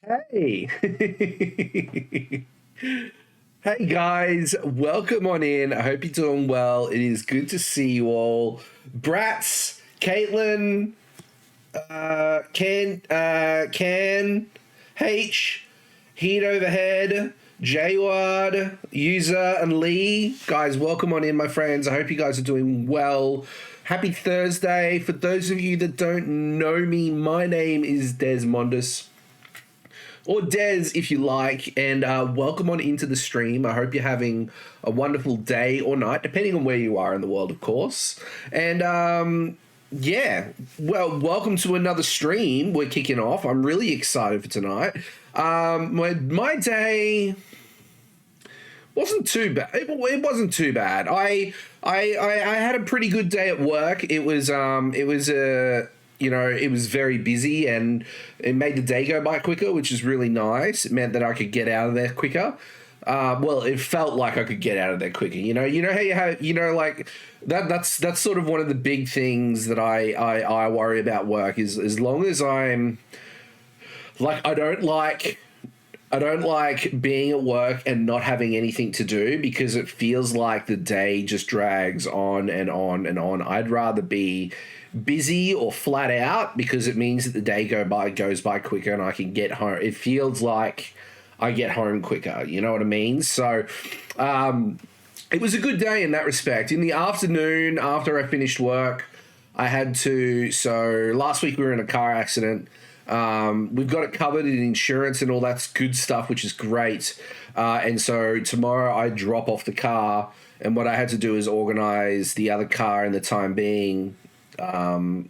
Hey. Hey guys, welcome on in. I hope you're doing well. It is good to see you all. Brats, Caitlin, Can, H, Heat Overhead, Jayward, User, and Lee. Guys, welcome on in, my friends. I hope you guys are doing well. Happy Thursday. For those of you that don't know me, my name is Desmondus, or Des if you like, and welcome on into the stream. I hope you're having a wonderful day or night, depending on where you are in the world, of course. And yeah, well, welcome to another stream. We're kicking off. I'm really excited for tonight. My day wasn't too bad. It wasn't too bad. I had a pretty good day at work. It was it was very busy and it made the day go by quicker, which is really nice. It meant that I could get out of there quicker. Well, it felt like I could get out of there quicker. You know how you have, like that. That's sort of one of the big things that I worry about work is as long as I'm like I don't like being at work and not having anything to do because it feels like the day just drags on and on and on. I'd rather be busy or flat out because it means that the day goes by quicker and I can get home. It feels like I get home quicker. You know what I mean? So it was a good day in that respect. In the afternoon, after I finished work, I had to. So last week we were in a car accident. We've got it covered in insurance and all that's good stuff, which is great. And so tomorrow I drop off the car, and what I had to do is organize the other car in the time being,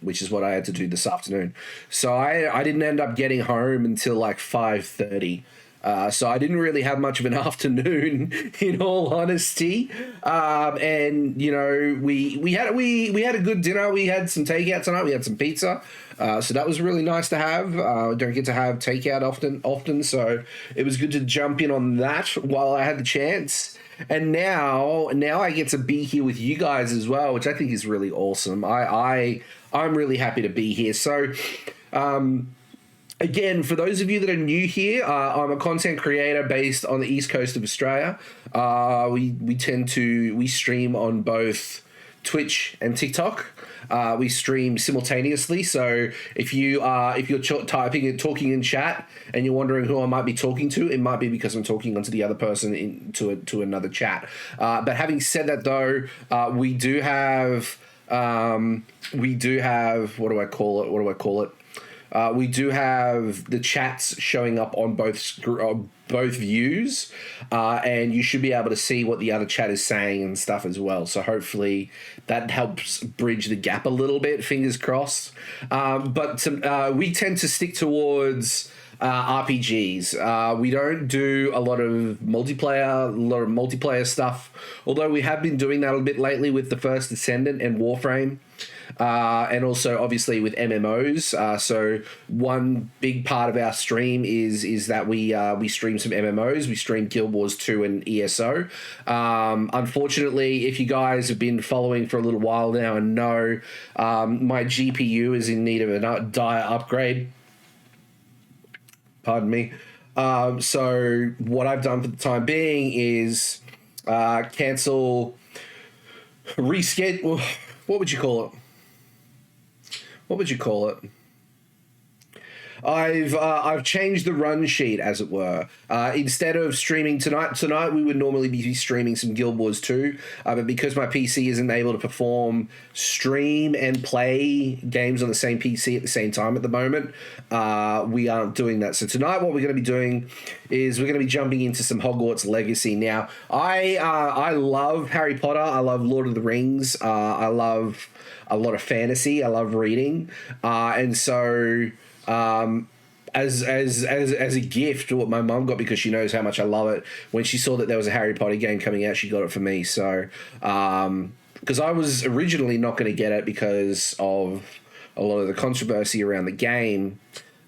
which is what I had to do this afternoon. So I didn't end up getting home until like 5:30. So I didn't really have much of an afternoon, in all honesty. And we had a good dinner. We had some takeout tonight. We had some pizza. So that was really nice to have. Don't get to have takeout often. So it was good to jump in on that while I had the chance. And now I get to be here with you guys as well, which I think is really awesome. I'm really happy to be here. So, again, for those of you that are new here, I'm a content creator based on the east coast of Australia. We stream on both Twitch and TikTok. We stream simultaneously, so if you're typing and talking in chat and you're wondering who I might be talking to, it might be because I'm talking onto the other person to another chat. But having said that, though, we do have what do I call it? We do have the chats showing up on both views, and you should be able to see what the other chat is saying and stuff as well. So hopefully that helps bridge the gap a little bit. Fingers crossed. But we tend to stick towards RPGs. We don't do a lot of multiplayer stuff, although we have been doing that a bit lately with the First Descendant and Warframe. And also obviously with MMOs. So one big part of our stream is that we stream some MMOs. We stream Guild Wars 2 and ESO. Unfortunately, if you guys have been following for a little while now and know, my GPU is in need of a dire upgrade. Pardon me. So what I've done for the time being is cancel, reschedule. What would you call it? I've changed the run sheet, as it were. Instead of streaming tonight we would normally be streaming some Guild Wars 2, but because my PC isn't able to stream and play games on the same PC at the same time at the moment, we aren't doing that. So tonight what we're going to be doing is we're going to be jumping into some Hogwarts Legacy. Now, I love Harry Potter. I love Lord of the Rings. I love a lot of fantasy. I love reading. And so as a gift, what my mum got, because she knows how much I love it, when she saw that there was a Harry Potter game coming out, she got it for me. So because I was originally not going to get it because of a lot of the controversy around the game,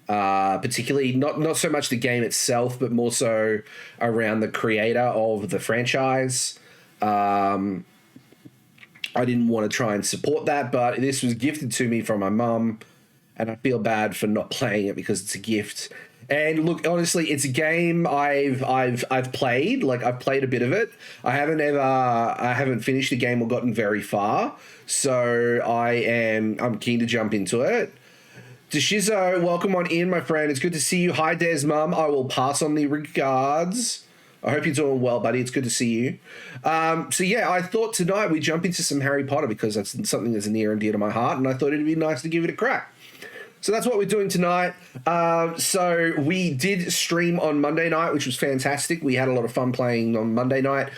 particularly not so much the game itself, but more so around the creator of the franchise. I didn't want to try and support that, but this was gifted to me from my mum, and I feel bad for not playing it because it's a gift. And look, honestly, it's a game I've played. Like, I've played a bit of it. I haven't finished the game or gotten very far. So I'm keen to jump into it. Deshizo, welcome on in, my friend. It's good to see you. Hi, Des Mum. I will pass on the regards. I hope you're doing well, buddy. It's good to see you. So yeah, I thought tonight we'd jump into some Harry Potter because that's something that's near and dear to my heart, and I thought it'd be nice to give it a crack. So that's what we're doing tonight. So we did stream on Monday night, which was fantastic. We had a lot of fun playing on Monday night.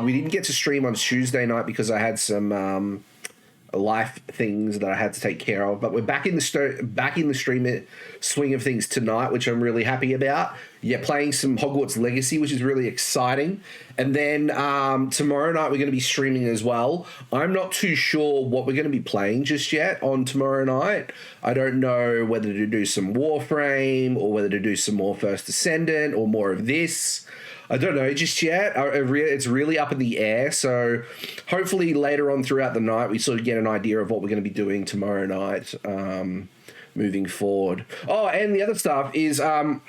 We didn't get to stream on Tuesday night because I had some life things that I had to take care of. But we're back in the stream swing of things tonight, which I'm really happy about. Yeah, playing some Hogwarts Legacy, which is really exciting. And then tomorrow night we're going to be streaming as well. I'm not too sure what we're going to be playing just yet on tomorrow night. I don't know whether to do some Warframe or whether to do some more First Ascendant or more of this. I don't know just yet. It's really up in the air. So hopefully later on throughout the night, we sort of get an idea of what we're going to be doing tomorrow night moving forward. Oh, and the other stuff is I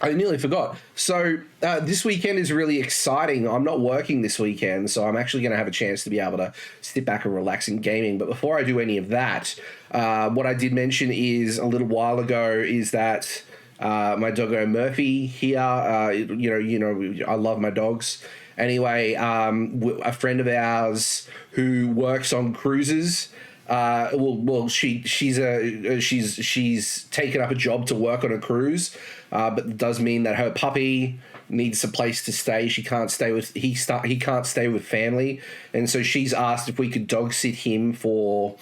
nearly forgot. So this weekend is really exciting. I'm not working this weekend, so I'm actually going to have a chance to be able to sit back and relax in gaming. But before I do any of that, what I did mention is a little while ago is that my doggo Murphy here, you know, I love my dogs. Anyway, a friend of ours who works on cruises. She's taken up a job to work on a cruise, but it does mean that her puppy needs a place to stay. He can't stay with family, and so she's asked if we could dog sit him for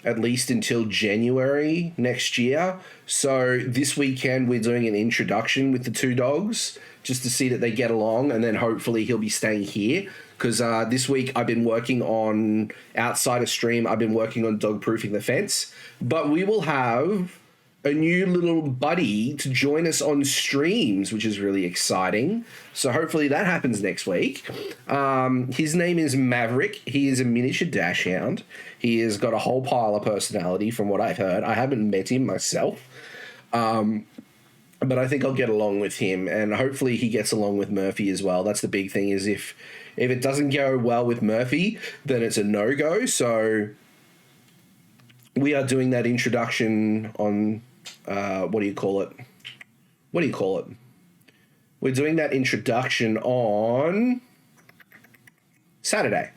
at least until January next year. So this weekend we're doing an introduction with the two dogs just to see that they get along, and then hopefully he'll be staying here because this week I've been working on, outside of stream, I've been working on dog proofing the fence. But we will have a new little buddy to join us on streams, which is really exciting. So hopefully that happens next week. His name is Maverick. He is a miniature dachshund. He has got a whole pile of personality from what I've heard. I haven't met him myself. But I think I'll get along with him, and hopefully he gets along with Murphy as well. That's the big thing, is if it doesn't go well with Murphy, then it's a no-go. So we are doing that introduction on, what do you call it? We're doing that introduction on Saturday.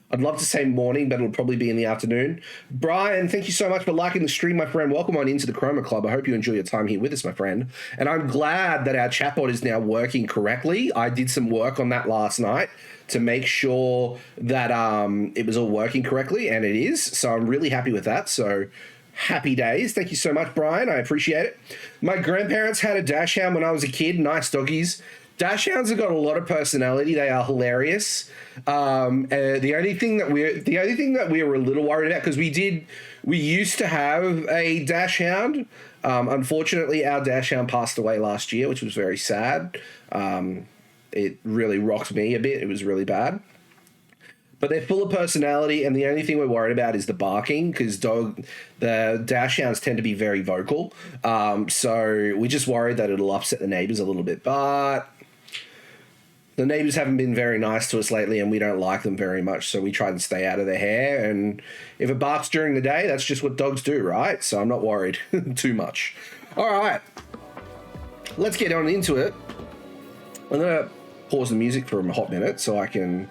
I'd love to say morning, but it'll probably be in the afternoon. Brian, thank you so much for liking the stream, my friend. Welcome on into the Chroma Club. I hope you enjoy your time here with us, my friend. And I'm glad that our chatbot is now working correctly. I did some work on that last night to make sure that it was all working correctly, and it is. So I'm really happy with that. So happy days. Thank you so much, Brian. I appreciate it. My grandparents had a dachshund when I was a kid. Nice doggies. Dachshunds have got a lot of personality. They are hilarious. The only thing that we were a little worried about, because we used to have a dachshund. Unfortunately, our dachshund passed away last year, which was very sad. It really rocked me a bit. It was really bad. But they're full of personality, and the only thing we're worried about is the barking, because the dachshunds tend to be very vocal. So we're just worried that it'll upset the neighbors a little bit. But the neighbors haven't been very nice to us lately, and we don't like them very much, so we try and stay out of their hair. And if it barks during the day, that's just what dogs do, right? So I'm not worried too much. All right, let's get on into it. I'm going to pause the music for a hot minute so I can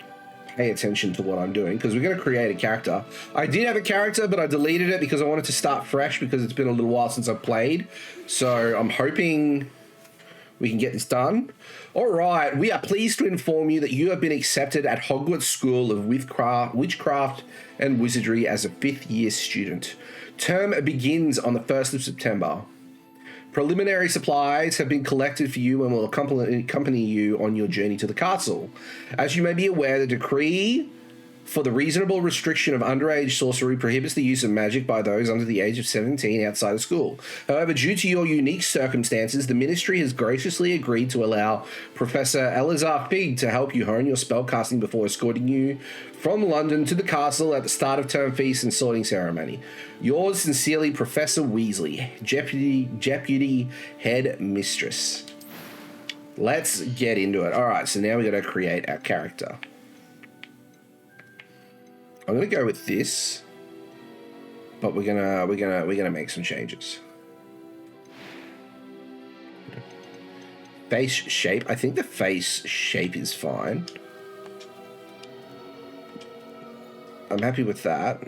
pay attention to what I'm doing, because we're going to create a character. I did have a character, but I deleted it because I wanted to start fresh, because it's been a little while since I've played. So I'm hoping we can get this done. All right, we are pleased to inform you that you have been accepted at Hogwarts School of Witchcraft and Wizardry as a 5th year student. Term begins on the 1st of September. Preliminary supplies have been collected for you and will accompany you on your journey to the castle. As you may be aware, the decree For the reasonable restriction of underage sorcery prohibits the use of magic by those under the age of 17 outside of school. However, due to your unique circumstances, the Ministry has graciously agreed to allow Professor Elazar Fig to help you hone your spellcasting before escorting you from London to the castle at the start of term feast and sorting ceremony. Yours sincerely, Professor Weasley, Deputy Head Mistress. Let's get into it. All right, so now we got to create our character. I'm gonna go with this, but we're gonna make some changes. Face shape. I think the face shape is fine. I'm happy with that.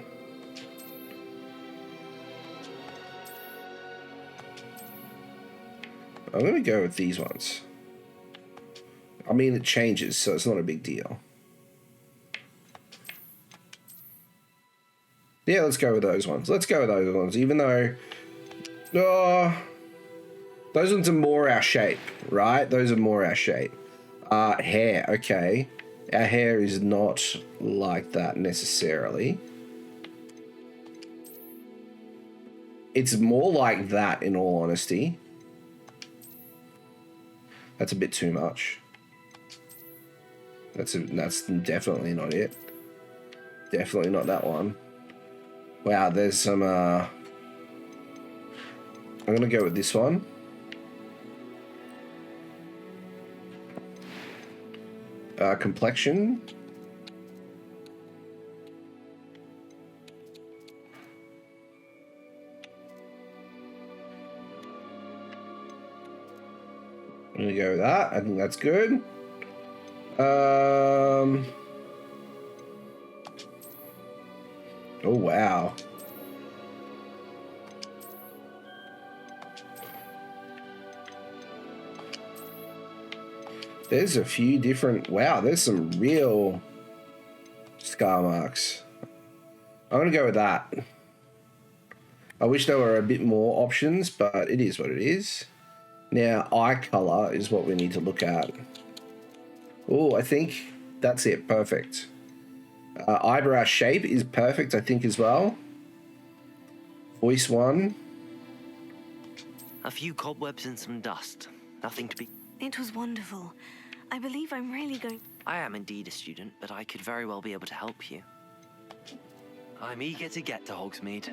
I'm gonna go with these ones. I mean, it changes, so it's not a big deal. Yeah, let's go with those ones. Even though, those ones are more our shape, right? Those are more our shape. Hair, okay. Our hair is not like that necessarily. It's more like that, in all honesty. That's a bit too much. That's definitely not it. Definitely not that one. Wow, there's some, I'm going to go with this one. Complexion. I'm going to go with that. I think that's good. Oh, wow. There's a few different... Wow, there's some real scar marks. I'm going to go with that. I wish there were a bit more options, but it is what it is. Now, eye color is what we need to look at. Oh, I think that's it. Perfect. Eyebrow shape is perfect, I think, as well. Voice one. A few cobwebs and some dust. Nothing to be... It was wonderful. I believe I'm really going... I am indeed a student, but I could very well be able to help you. I'm eager to get to Hogsmeade.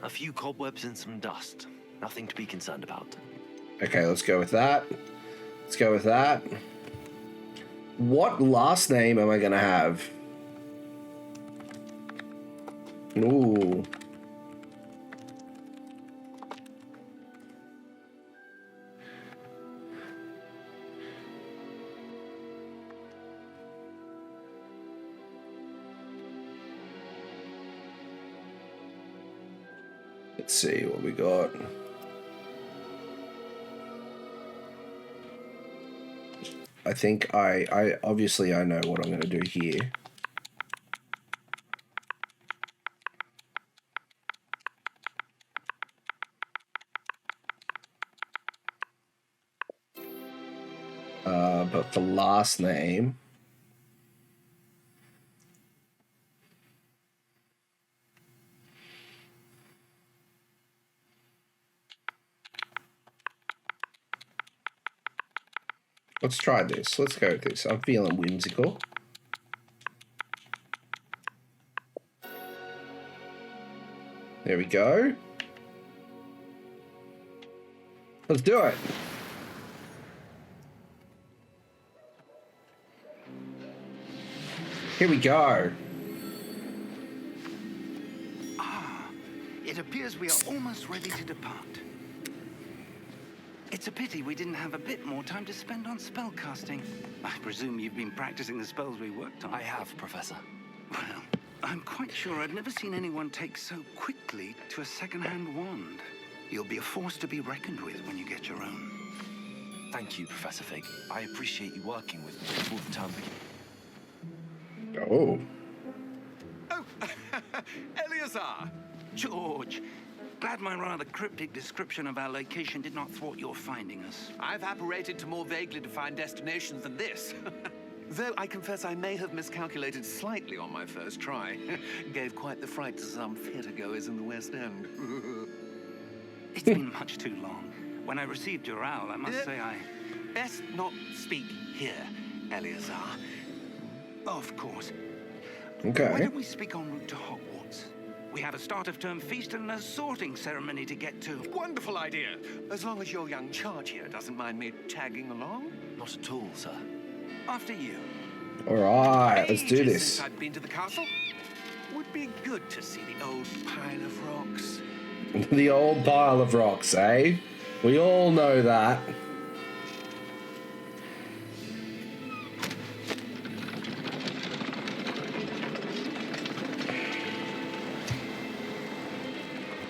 A few cobwebs and some dust. Nothing to be concerned about. Okay, let's go with that. Let's go with that. What last name am I going to have? Ooh. Let's see what we got. I think I obviously I know what I'm going to do here. But for last name, let's try this. Let's go with this. I'm feeling whimsical. There we go. Let's do it. Here we go. It appears we are almost ready to depart. It's a pity we didn't have a bit more time to spend on spellcasting. I presume you've been practicing the spells we worked on. I have, Professor. Well, I'm quite sure I've never seen anyone take so quickly to a second-hand wand. You'll be a force to be reckoned with when you get your own. Thank you, Professor Fig. I appreciate you working with me before the term begins. Oh. Oh, Eleazar! George, glad my rather cryptic description of our location did not thwart your finding us. I've apparated to more vaguely defined destinations than this. Though I confess I may have miscalculated slightly on my first try. Gave quite the fright to some theatre-goers in the West End. It's been much too long. When I received your owl, I must say I... Best not speak here, Eleazar. Of course. Okay. Why don't we speak en route to Hogwarts? We have a start-of-term feast and a sorting ceremony to get to. Wonderful idea. As long as your young charge here doesn't mind me tagging along. Not at all, sir. After you. All right, let's do Ages this. Since I've been to the castle. Would be good to see the old pile of rocks. The old pile of rocks, eh? We all know that.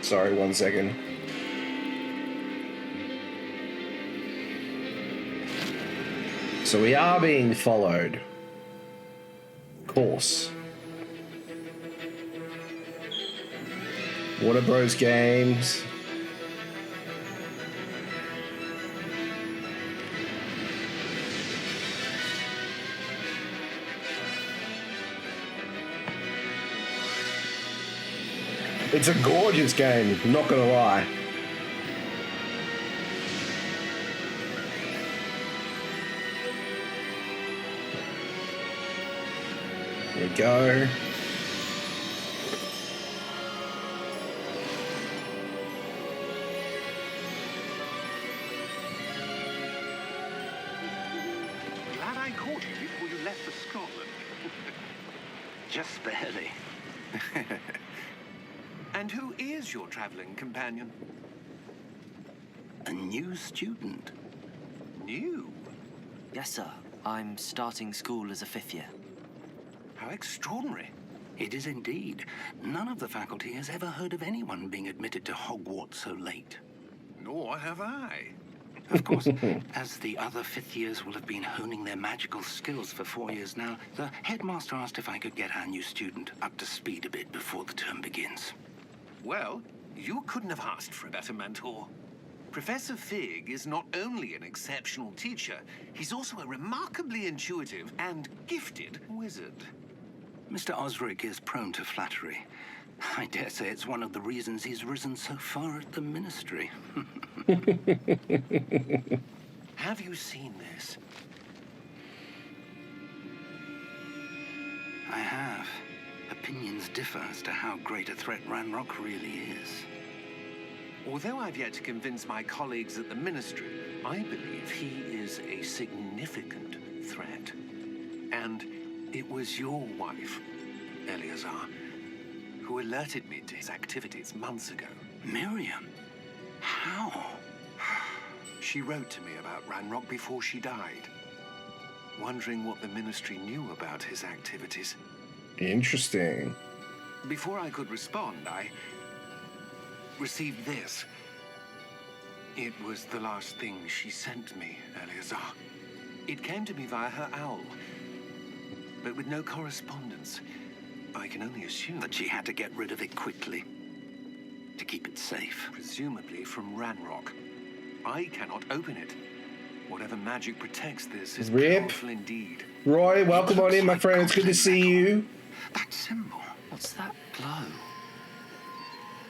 Sorry, 1 second. So we are being followed. Of course. Warner Bros. Games. It's a gorgeous game, not gonna lie. There we go. Glad I caught you before you left for Scotland. Just barely. And who is your traveling companion? A new student. New? Yes, sir. I'm starting school as a 5th year. How extraordinary. It is indeed. None of the faculty has ever heard of anyone being admitted to Hogwarts so late. Nor have I. Of course, as the other 5th years will have been honing their magical skills for 4 years now, the headmaster asked if I could get our new student up to speed a bit before the term begins. Well, you couldn't have asked for a better mentor. Professor Fig is not only an exceptional teacher, he's also a remarkably intuitive and gifted wizard. Mr. Osric is prone to flattery. I dare say it's one of the reasons he's risen so far at the ministry. Have you seen this? I have. Opinions differ as to how great a threat Ranrock really is. Although I've yet to convince my colleagues at the ministry, I believe he is a significant threat. And it was your wife, Eleazar, who alerted me to his activities months ago. Miriam? How? She wrote to me about Ranrock before she died, wondering what the ministry knew about his activities. Interesting. Before I could respond, I received this. It was the last thing she sent me, Eleazar. It came to me via her owl, but with no correspondence. I can only assume That she had to get rid of it quickly. To keep it safe. presumably from Ranrock. I cannot open it. Whatever magic protects this is Rip. powerful indeed. Roy, welcome on in, my friend. It's good to see you. That symbol. What's that glow?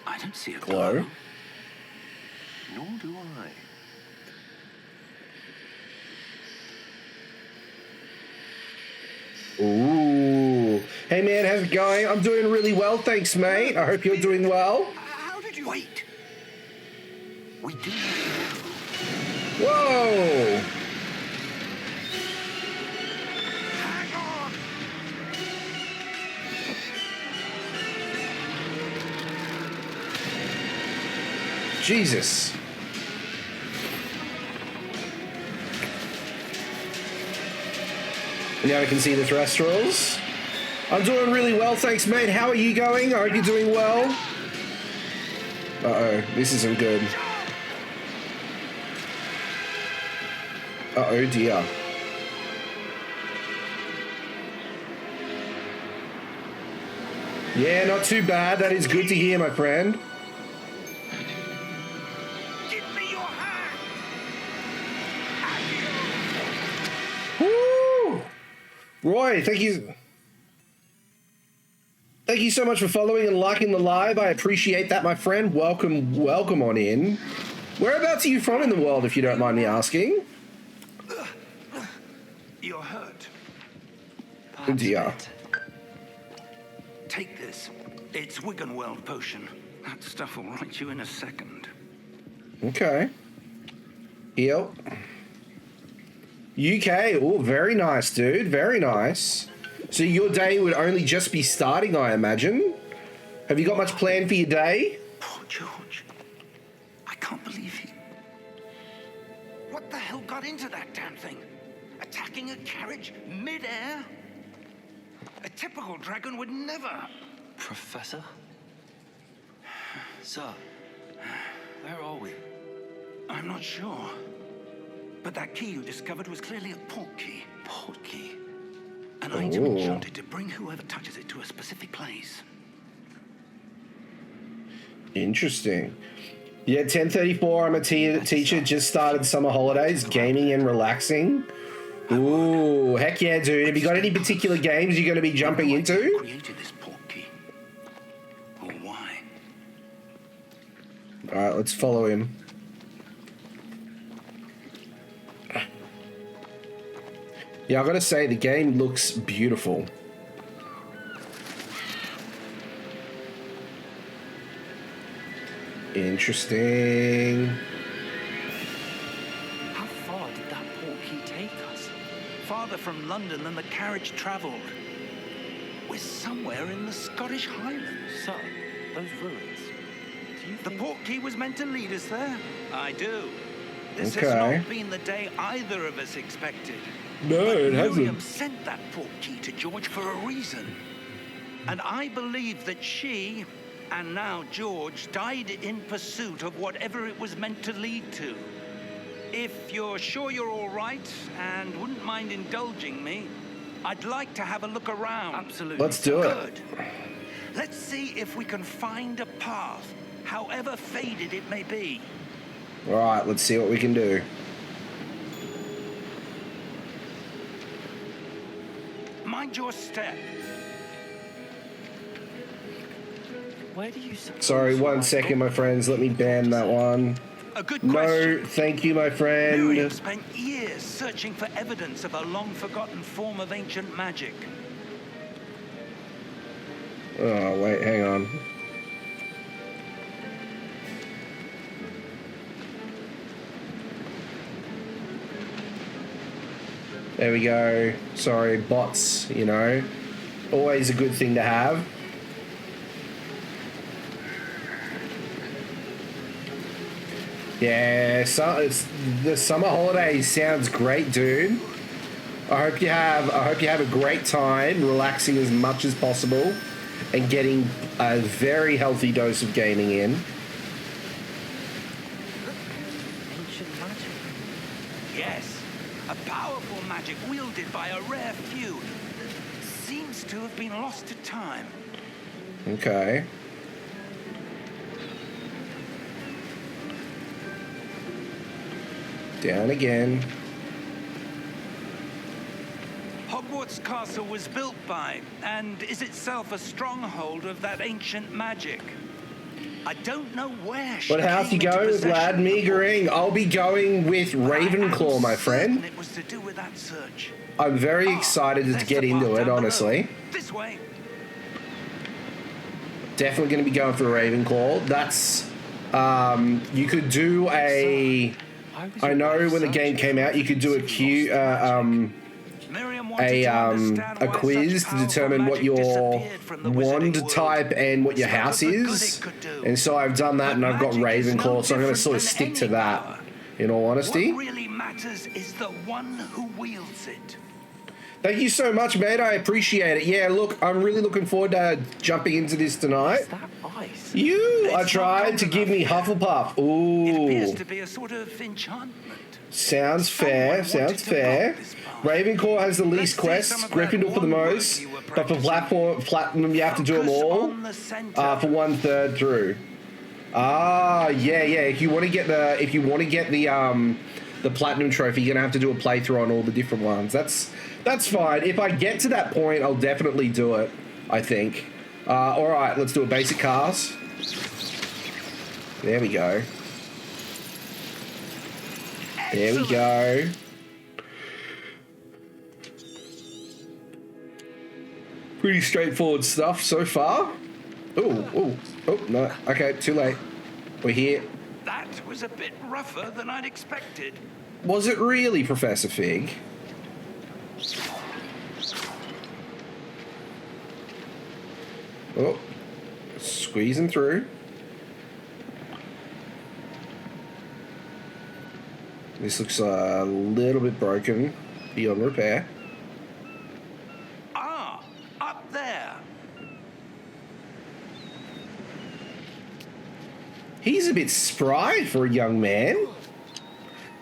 I don't see a Glow? glow. Nor do I. Ooh. Hey, man, how's it going? I'm doing really well, thanks, mate. I hope you're doing well. How did you... Wait. We do not Whoa. Hang on! Jesus. Now I can see the Threstrals. I'm doing really well, thanks, mate. How are you going? I hope you're doing well. Uh-oh, this isn't good. Uh-oh, dear. Yeah, not too bad. That is good to hear, my friend. Give me your hand! Woo! Roy, thank you. Thank you so much for following and liking the live. I appreciate that, my friend. Welcome on in. Whereabouts are you from in the world, if you don't mind me asking? You're hurt. Oh dear. Take this. It's Wiggenweld potion. That stuff will right you in a second. Okay. Heal. UK. Oh, very nice, dude. Very nice. So your day would only just be starting, I imagine. Have you got much planned for your day? Poor George. I can't believe he... What the hell got into that damn thing? Attacking a carriage mid-air? A typical dragon would never... Professor? Sir, where are we? I'm not sure. But that key you discovered was clearly a portkey. Portkey? An item enchanted to bring whoever touches it to a specific place. Interesting. Yeah, 10:34. I'm a teacher. Just started summer holidays, gaming and relaxing. Ooh, heck yeah, dude. Have you got any particular games you're going to be jumping into? Who created this portkey? Or why? All right, let's follow him. Yeah, I gotta say, the game looks beautiful. Interesting. How far did that portkey take us? Farther from London than the carriage travelled. We're somewhere in the Scottish Highlands. Sir, those ruins. Do you The think... portkey was meant to lead us there? I do. This Okay. has not been the day either of us expected. No, But it hasn't. Miriam sent that portkey to George for a reason. And I believe that she, and now George, died in pursuit of whatever it was meant to lead to. If you're sure you're all right and wouldn't mind indulging me, I'd like to have a look around. Absolutely. Let's do it. Good. Let's see if we can find a path, however faded it may be. All right, let's see what we can do. Mind your step. Where do you suppose... Sorry, 1 second, my friends. Let me ban that one. A good No, question. thank you, my friend. Miriam spent years searching for evidence of a long-forgotten form of ancient magic. Oh, wait, hang on. There we go. Sorry, bots, you know. Always a good thing to have. Yeah, so the summer holidays sounds great, dude. I hope you have a great time, relaxing as much as possible, and getting a very healthy dose of gaming in. Ancient magic. Yes, a powerful magic wielded by a rare few. Seems to have been lost to time. Okay. Down again. Hogwarts Castle was built by, and is itself a stronghold of that ancient magic. I don't know where she What house you came into going with, lad? possession Me of the agreeing. I'll be going with but I am Ravenclaw, my friend. certain it was to do with that search. I'm very excited to There's get the into path it, down the road. honestly. This way. Definitely going to be going for Ravenclaw. That's you could do a. Why was I your know wife when the game searching came for out, you could do a Miriam wanted to understand a why quiz such to determine powerful what magic your disappeared from the wizarding wand world. type and what your Some house of the good is. it could do. And so I've done that, and I've got But magic is Ravenclaw, no so I'm going to different sort of than stick to any that. power. In all honesty. What really matters is the one who wields it. Thank you so much, mate. I appreciate it. Yeah, look, I'm really looking forward to jumping into this tonight. Is that ice? I not tried cold to give me enough yet. Hufflepuff. It appears Ooh. to be a sort of enchantment. Sounds fair. Someone Sounds wanted to fair. block this path. Ravenclaw has the Let's least see quests. some of that Gryffindor for the wand work most. you were But for practicing. Platinum, you have to do them Focus all. on the center. For 1/3 through. Ah, yeah. If you want to get the the platinum trophy, you're gonna have to do a playthrough on all the different ones. That's fine. If I get to that point, I'll definitely do it, I think. All right, let's do a basic cast. There we go. There we go. Pretty straightforward stuff so far. Oh, no. Okay, too late. We're here. That was a bit rougher than I'd expected. Was it really, Professor Fig? Oh, squeezing through. This looks a little bit broken, beyond repair. Ah, up there. He's a bit spry for a young man.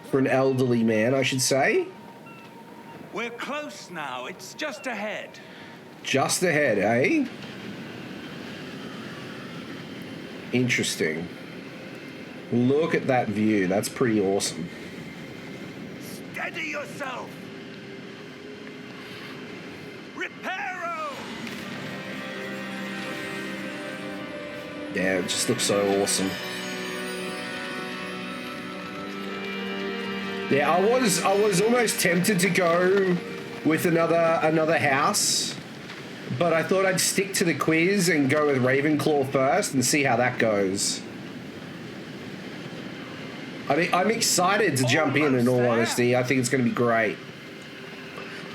For an elderly man, I should say. We're close now. It's just ahead. Just ahead, eh? Interesting. Look at that view. That's pretty awesome. Steady yourself. Reparo. Yeah, it just looks so awesome. Yeah, I was almost tempted to go with another house, but I thought I'd stick to the quiz and go with Ravenclaw first and see how that goes. I mean, I'm excited to jump in all honesty. I think it's going to be great.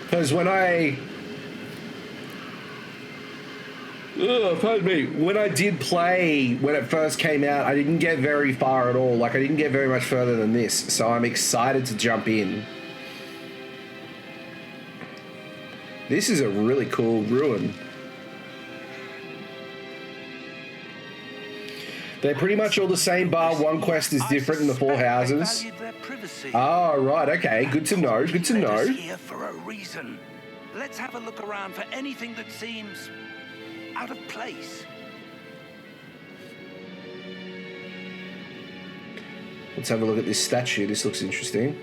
Because when when I did play, when it first came out, I didn't get very far at all. Like, I didn't get very much further than this. So I'm excited to jump in. This is a really cool ruin. They're pretty much all the same, bar one quest is different in the 4 houses. Oh, right, okay. Good to know, good to know. Here for a reason. Let's have a look around for anything that seems out of place. Let's have a look at this statue. This looks interesting.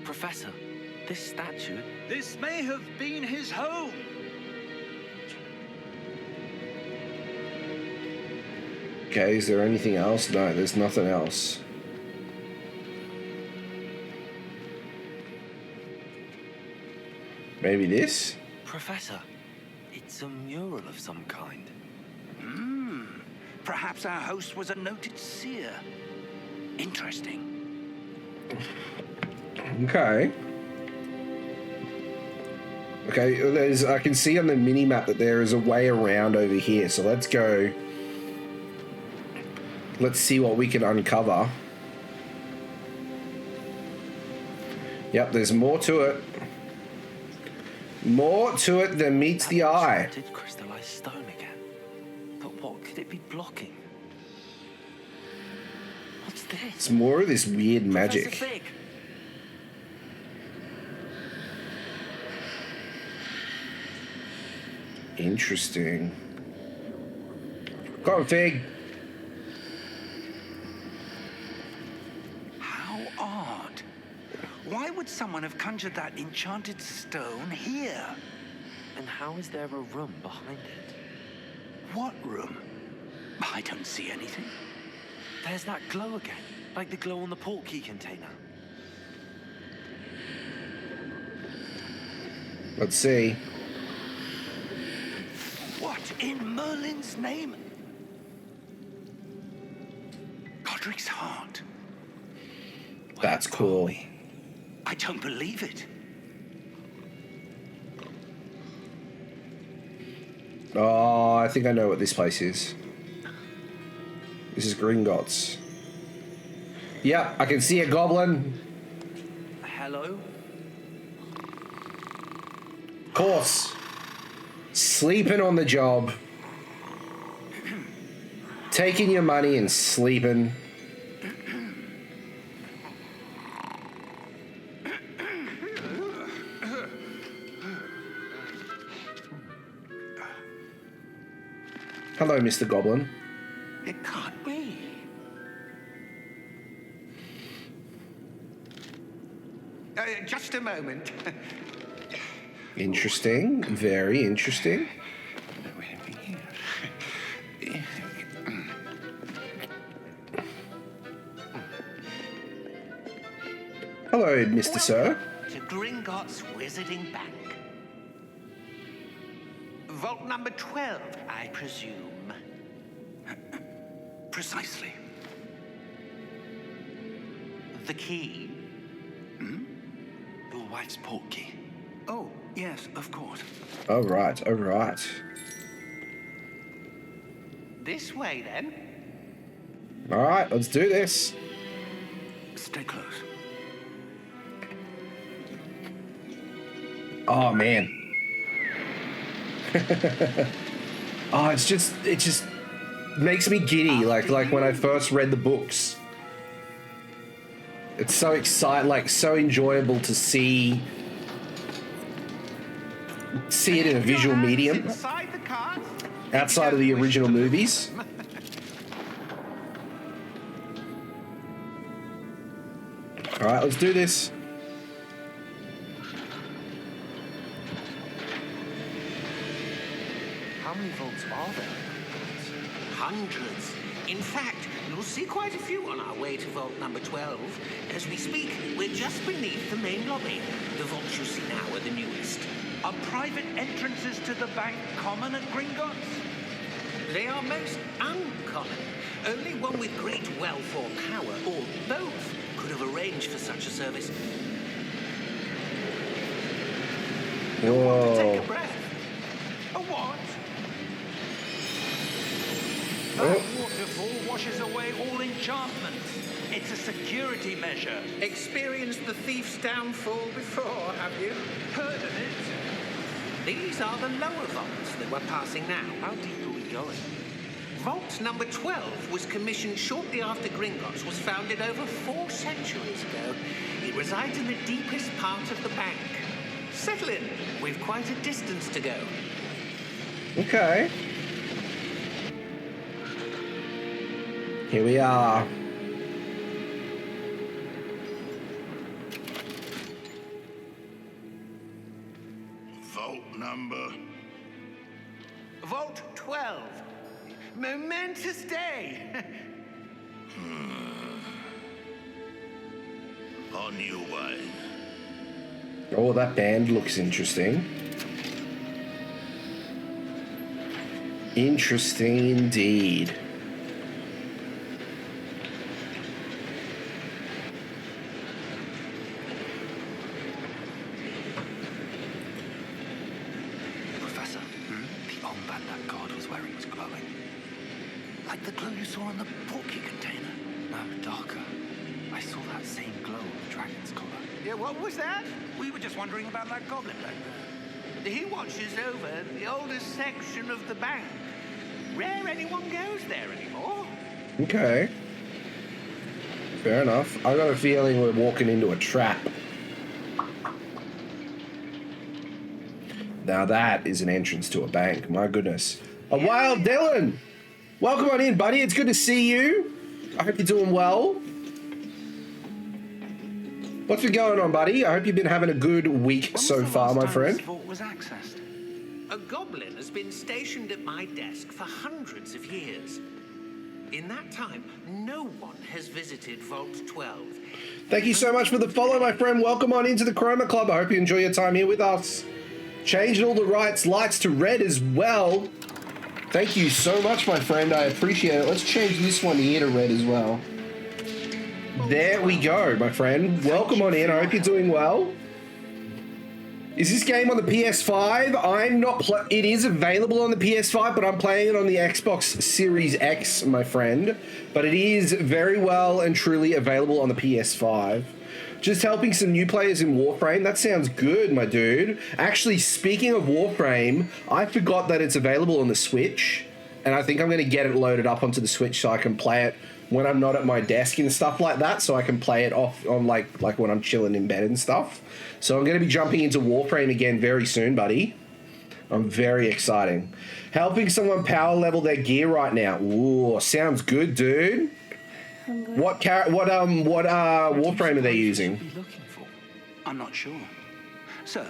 Professor, this statue... This may have been his home. Okay, is there anything else? No, there's nothing else. Maybe this? Professor, it's a mural of some kind. Perhaps our host was a noted seer. Interesting. Okay. Okay, I can see on the mini-map that there is a way around over here, so let's go. Let's see what we can uncover. Yep, there's more to it. More to it than meets the eye. Did crystallized stone again? But what could it be blocking? What's this? It's more of this weird magic. Professor Fig. Interesting. Go on, Fig. How odd. Why would someone have conjured that enchanted stone here? And how is there a room behind it? What room? I don't see anything. There's that glow again, like the glow on the portkey container. Let's see. What in Merlin's name? Godric's heart. That's cool. I don't believe it. Oh, I think I know what this place is. This is Gringotts. Yep, I can see a goblin. Hello? Of course. Sleeping on the job. Taking your money and sleeping. Hello, Mr. Goblin. Just a moment. Interesting. Very interesting. Hello, Mr. Sir. To Gringotts Wizarding Bank. Vault number 12, I presume. Precisely. The key? Your wife's portkey. Oh, yes, of course. All right, all right. This way, then. All right, let's do this. Stay close. Oh, man. Oh, it just makes me giddy, like when I first read the books. It's so exciting, like so enjoyable to see it in a visual medium outside of the original movies. All right, let's do this. How many vaults are there? Hundreds. In fact, you'll see quite a few on our way to vault number 12. As we speak, we're just beneath the main lobby. The vaults you see now are the newest. Are private entrances to the bank common at Gringotts? They are most uncommon. Only one with great wealth or power, or both, could have arranged for such a service. Whoa. Take a breath. A what? Oh. That waterfall washes away all enchantments. It's a security measure. Experienced the thief's downfall before, have you? Heard of it? These are the lower vaults that we're passing now. How deep are we going? Vault number 12 was commissioned shortly after Gringotts was founded over 4 centuries ago. It resides in the deepest part of the bank. Settle in. We've quite a distance to go. Okay. Here we are. Vault number... Vault 12. Momentous day. On your way. Oh, that band looks interesting. Interesting indeed. Professor, the armband that guard was wearing was glowing. Like the glow you saw on the Portkey container. No, darker. I saw that same glow on the dragon's collar. Yeah, what was that? We were just wondering about that goblin back there. He watches over the oldest section of the bank. Rare anyone goes there anymore. Okay. Fair enough. I got a feeling we're walking into a trap. Now that is an entrance to a bank. My goodness. A Wild Dylan! Welcome on in, buddy. It's good to see you. I hope you're doing well. What's been going on, buddy? I hope you've been having a good week so far, my friend. Vault was accessed. A goblin has been stationed at my desk for hundreds of years. In that time, no one has visited Vault 12. Thank you so much for the follow, my friend. Welcome on into the Chroma Club. I hope you enjoy your time here with us. Changed all the lights to red as well. Thank you so much, my friend. I appreciate it. Let's change this one here to red as well. There we go, my friend. Welcome on in. I hope you're doing well. Is this game on the PS5? I'm not it is available on the PS5, but I'm playing it on the Xbox Series X, my friend. But it is very well and truly available on the PS5. Just helping some new players in Warframe. That sounds good, my dude. Actually, speaking of Warframe, I forgot that it's available on the Switch. And I think I'm going to get it loaded up onto the Switch so I can play it when I'm not at my desk and stuff like that, so I can play it off on like when I'm chilling in bed and stuff. So I'm going to be jumping into Warframe again very soon, buddy. I'm very exciting. Helping someone power level their gear right now. Ooh, sounds good, dude. What Warframe are they using? I'm not sure. Sir,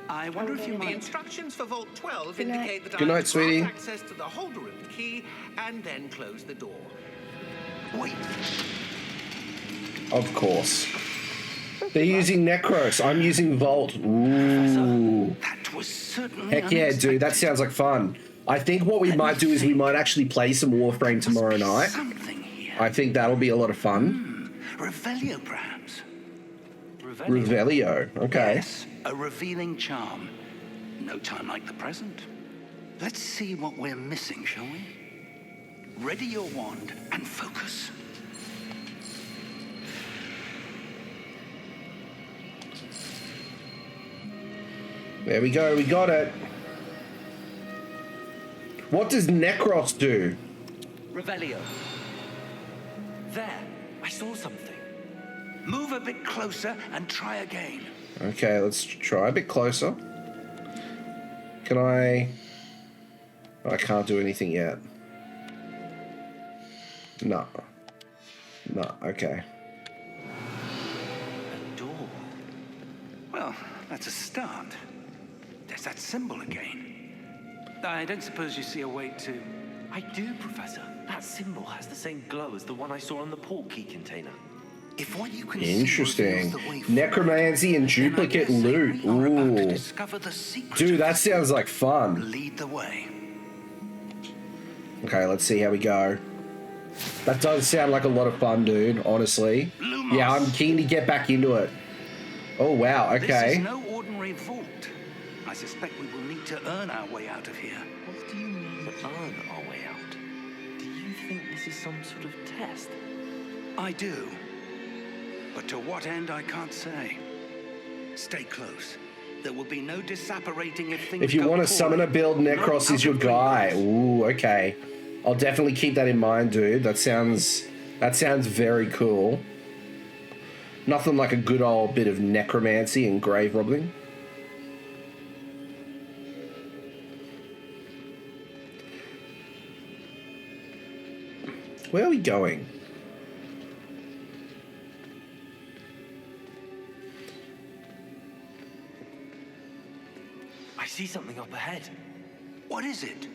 I wonder if you The might... instructions for Vault 12 Good night. indicate that Good I night, have sweetie. access to the holder of the key and then close the door. Wait. Of course. They're using Necros. I'm using Vault. Ooh. That was certainly Heck yeah, dude. That sounds like fun. I think what we might do is we might actually play some Warframe tomorrow night. Something here. I think that'll be a lot of fun. Revelio, perhaps. Revelio. Okay. Yes, a revealing charm. No time like the present. Let's see what we're missing, shall we? Ready your wand and focus. There we go. We got it. What does Necros do? Revelio. There, I saw something. Move a bit closer and try again. Okay, let's try a bit closer. Can I... I can't do anything yet. No. No, okay. A door. Well, that's a start. There's that symbol again. I don't suppose you see a way to... I do, Professor. That symbol has the same glow as the one I saw on the Portkey container. If what you can Interesting. see reveals the way Necromancy and forward, then I duplicate guess loot. we are about to Ooh. discover the secret Dude, of that this. sounds like fun. Lead the way. Okay, let's see how we go. That does sound like a lot of fun, dude, honestly. Lumos. Yeah, I'm keen to get back into it. Oh, wow, This okay. is no ordinary vault. I suspect we will need to earn our way out of here. What do you mean, earn our way out? Do you think this is some sort of test? I do. But to what end, I can't say. Stay close. There will be no disapparating if things If you go want to summon a poorly. build, Necros Out is your of guy. Gringotts. Ooh, okay. I'll definitely keep that in mind, dude. That sounds very cool. Nothing like a good old bit of necromancy and grave robbing. Where are we going? I see something up ahead. What is it?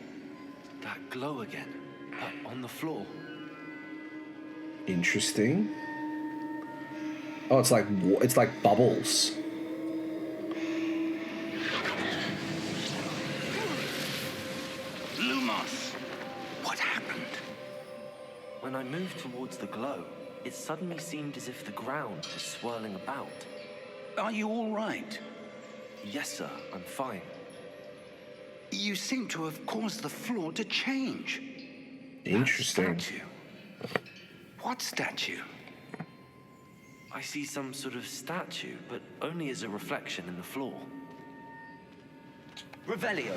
That glow again. On the floor. Interesting. Oh, it's like bubbles. Lumos. What happened? When I moved towards the glow, it suddenly seemed as if the ground was swirling about. Are you all right? Yes, sir, I'm fine. You seem to have caused the floor to change. Interesting. That statue. What statue? I see some sort of statue, but only as a reflection in the floor. Revelio.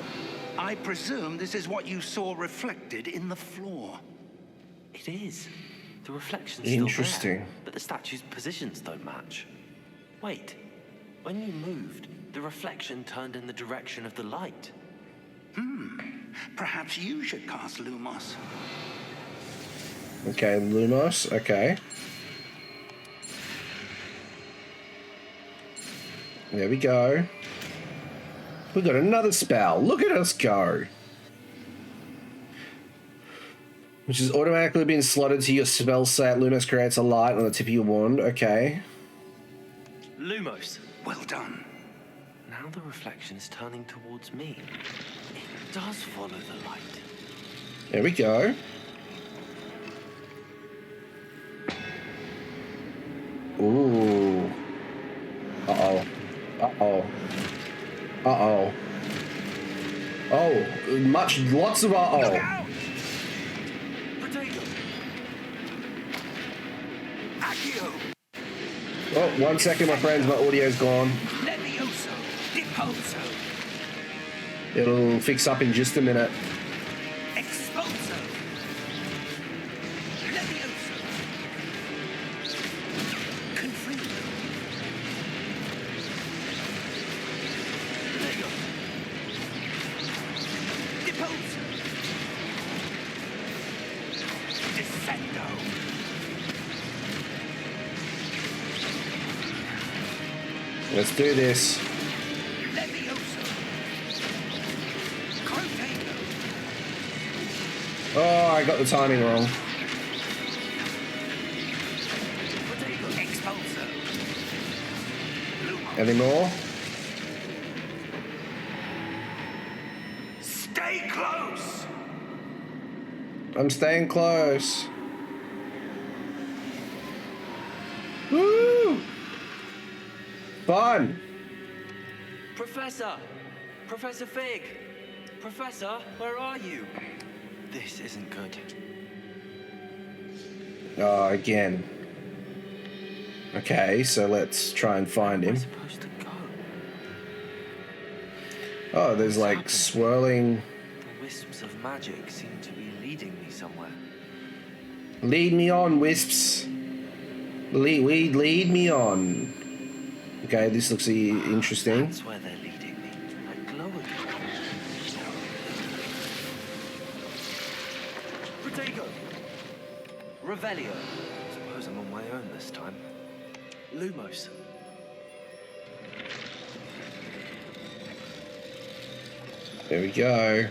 I presume this is what you saw reflected in the floor. It is. The reflection's Interesting. still there, but the statue's positions don't match. Wait. When you moved, the reflection turned in the direction of the light. Perhaps you should cast Lumos. Okay, Lumos. Okay. There we go. We got another spell. Look at us go. Which is automatically being slotted to your spell set. Lumos creates a light on the tip of your wand. Okay. Lumos. Well done. Now the reflection is turning towards me. It does follow the light. There we go. Ooh. Uh-oh. Uh-oh. Uh-oh. Oh, lots of uh-oh. Potato. Accio. Oh, 1 second, my friends. My audio's gone. Levioso. Deposo. It'll fix up in just a minute. Expulso. Levioso. Confringo. Lego. Deposo. Descendo. Let's do this. Oh, I got the timing wrong. Any more? Stay close! I'm staying close. Woo! Fun! Professor! Professor Fig! Professor, where are you? This isn't good. Oh, again. Okay, so let's try and find him. Where am I supposed to go? Oh, there's like swirling. The wisps of magic seem to be leading me somewhere. Lead me on, wisps. Lead me on. Okay, this looks interesting. That's where they're leading me. I glow again. Protego! Revelio. Suppose I'm on my own this time. Lumos. There we go.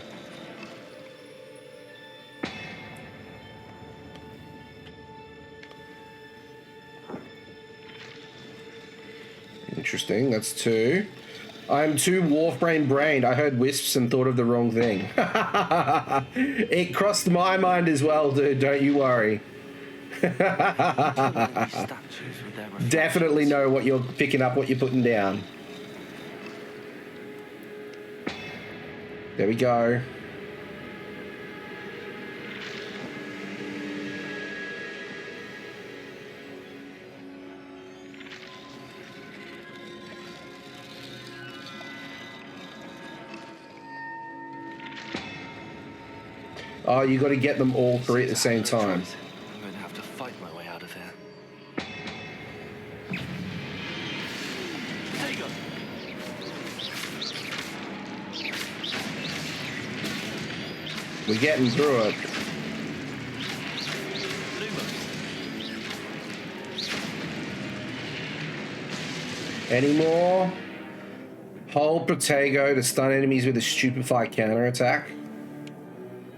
Interesting, that's 2. I'm too Warframe-brained. I heard wisps and thought of the wrong thing. It crossed my mind as well, dude. Don't you worry. Definitely know what you're picking up, what you're putting down. There we go. Oh, you got to get them all 3 at the same time. I'm going to have to fight my way out of here. There you go. We're getting through it. Any more? Hold Protego to stun enemies with a stupefy counterattack.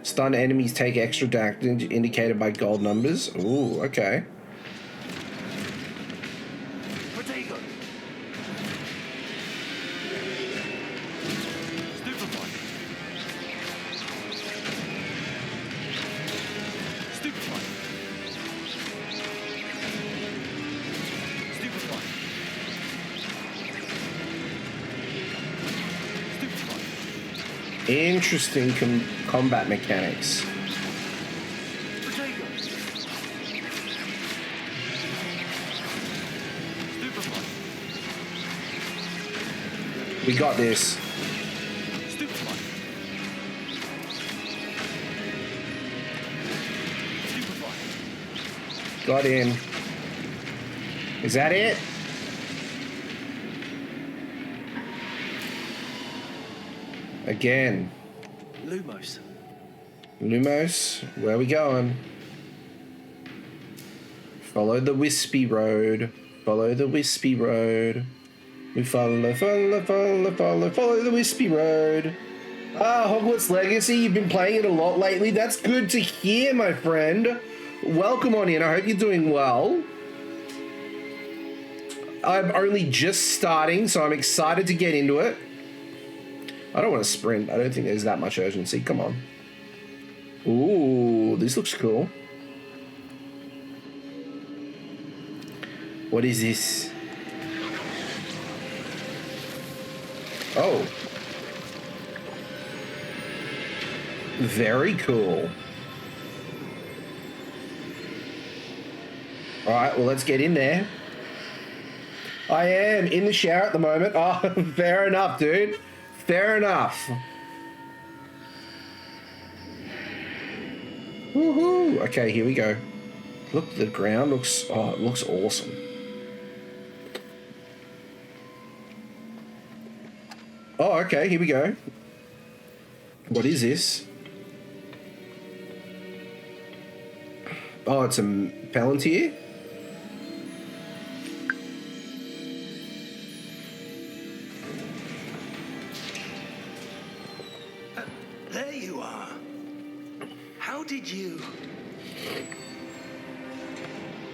Stun enemies take extra damage indicated by gold numbers. Ooh, okay. Protego. Stupefy. Stupefy. Stupefy. Stupefy. Interesting combat mechanics. Protego. Stupefy. We got this. Stupefy. Stupefy. Got him. Is that it? Again. Lumos. Lumos, where are we going? Follow the wispy road. Follow the wispy road. We follow the wispy road. Ah, Hogwarts Legacy, you've been playing it a lot lately. That's good to hear, my friend. Welcome on in. I hope you're doing well. I'm only just starting, so I'm excited to get into it. I don't want to sprint. I don't think there's that much urgency. Come on. Ooh, this looks cool. What is this? Oh. Very cool. All right, well, let's get in there. I am in the shower at the moment. Oh, fair enough, dude. Fair enough. Woohoo! Okay, here we go. Look, the ground looks... Oh, it looks awesome. Oh, okay, here we go. What is this? Oh, it's a Palantir? you are. How did you...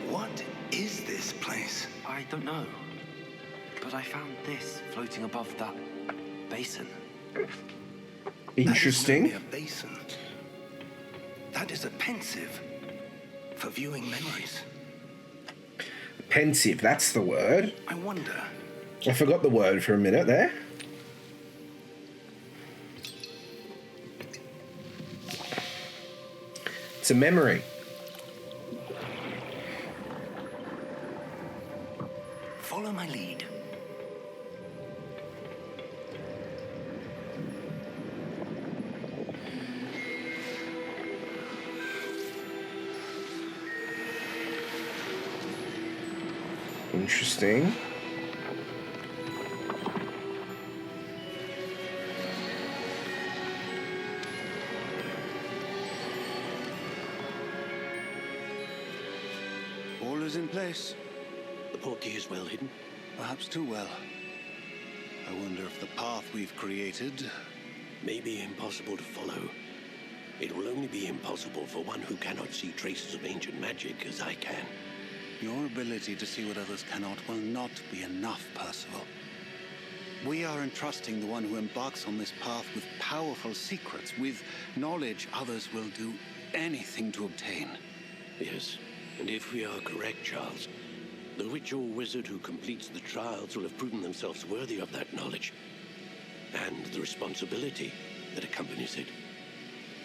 What is this place? I don't know. But I found this floating above that basin. Interesting. That is only a basin. That is a pensive for viewing memories. Pensive, that's the word. I wonder... I forgot the word for a minute there. It's a memory. Follow my lead. Interesting. All is in place. The portkey is well hidden. Perhaps too well. I wonder if the path we've created... May be impossible to follow. It will only be impossible for one who cannot see traces of ancient magic as I can. Your ability to see what others cannot will not be enough, Percival. We are entrusting the one who embarks on this path with powerful secrets, with knowledge others will do anything to obtain. Yes, and if we are correct, Charles, the witch or wizard who completes the trials will have proven themselves worthy of that knowledge and the responsibility that accompanies it.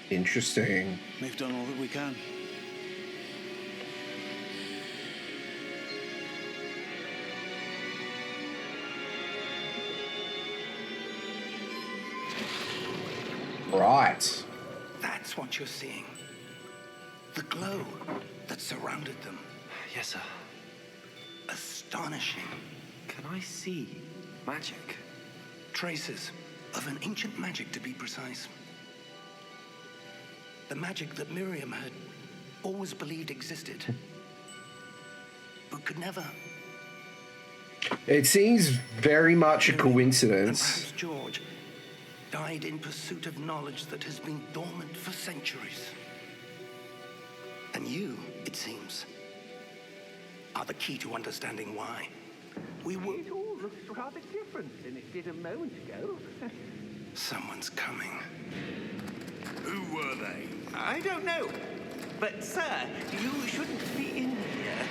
Interesting. We've done all that we can. Right. That's what you're seeing. The glow that surrounded them. Yes, sir. Astonishing. Can I see magic? Traces of an ancient magic, to be precise. The magic that Miriam had always believed existed, but could never. It seems very much a Miriam, and coincidence. perhaps George, died in pursuit of knowledge that has been dormant for centuries. And you, it seems, are the key to understanding why. It all looks rather different than it did a moment ago. Someone's coming. Who were they? I don't know. But, sir, you shouldn't be in here.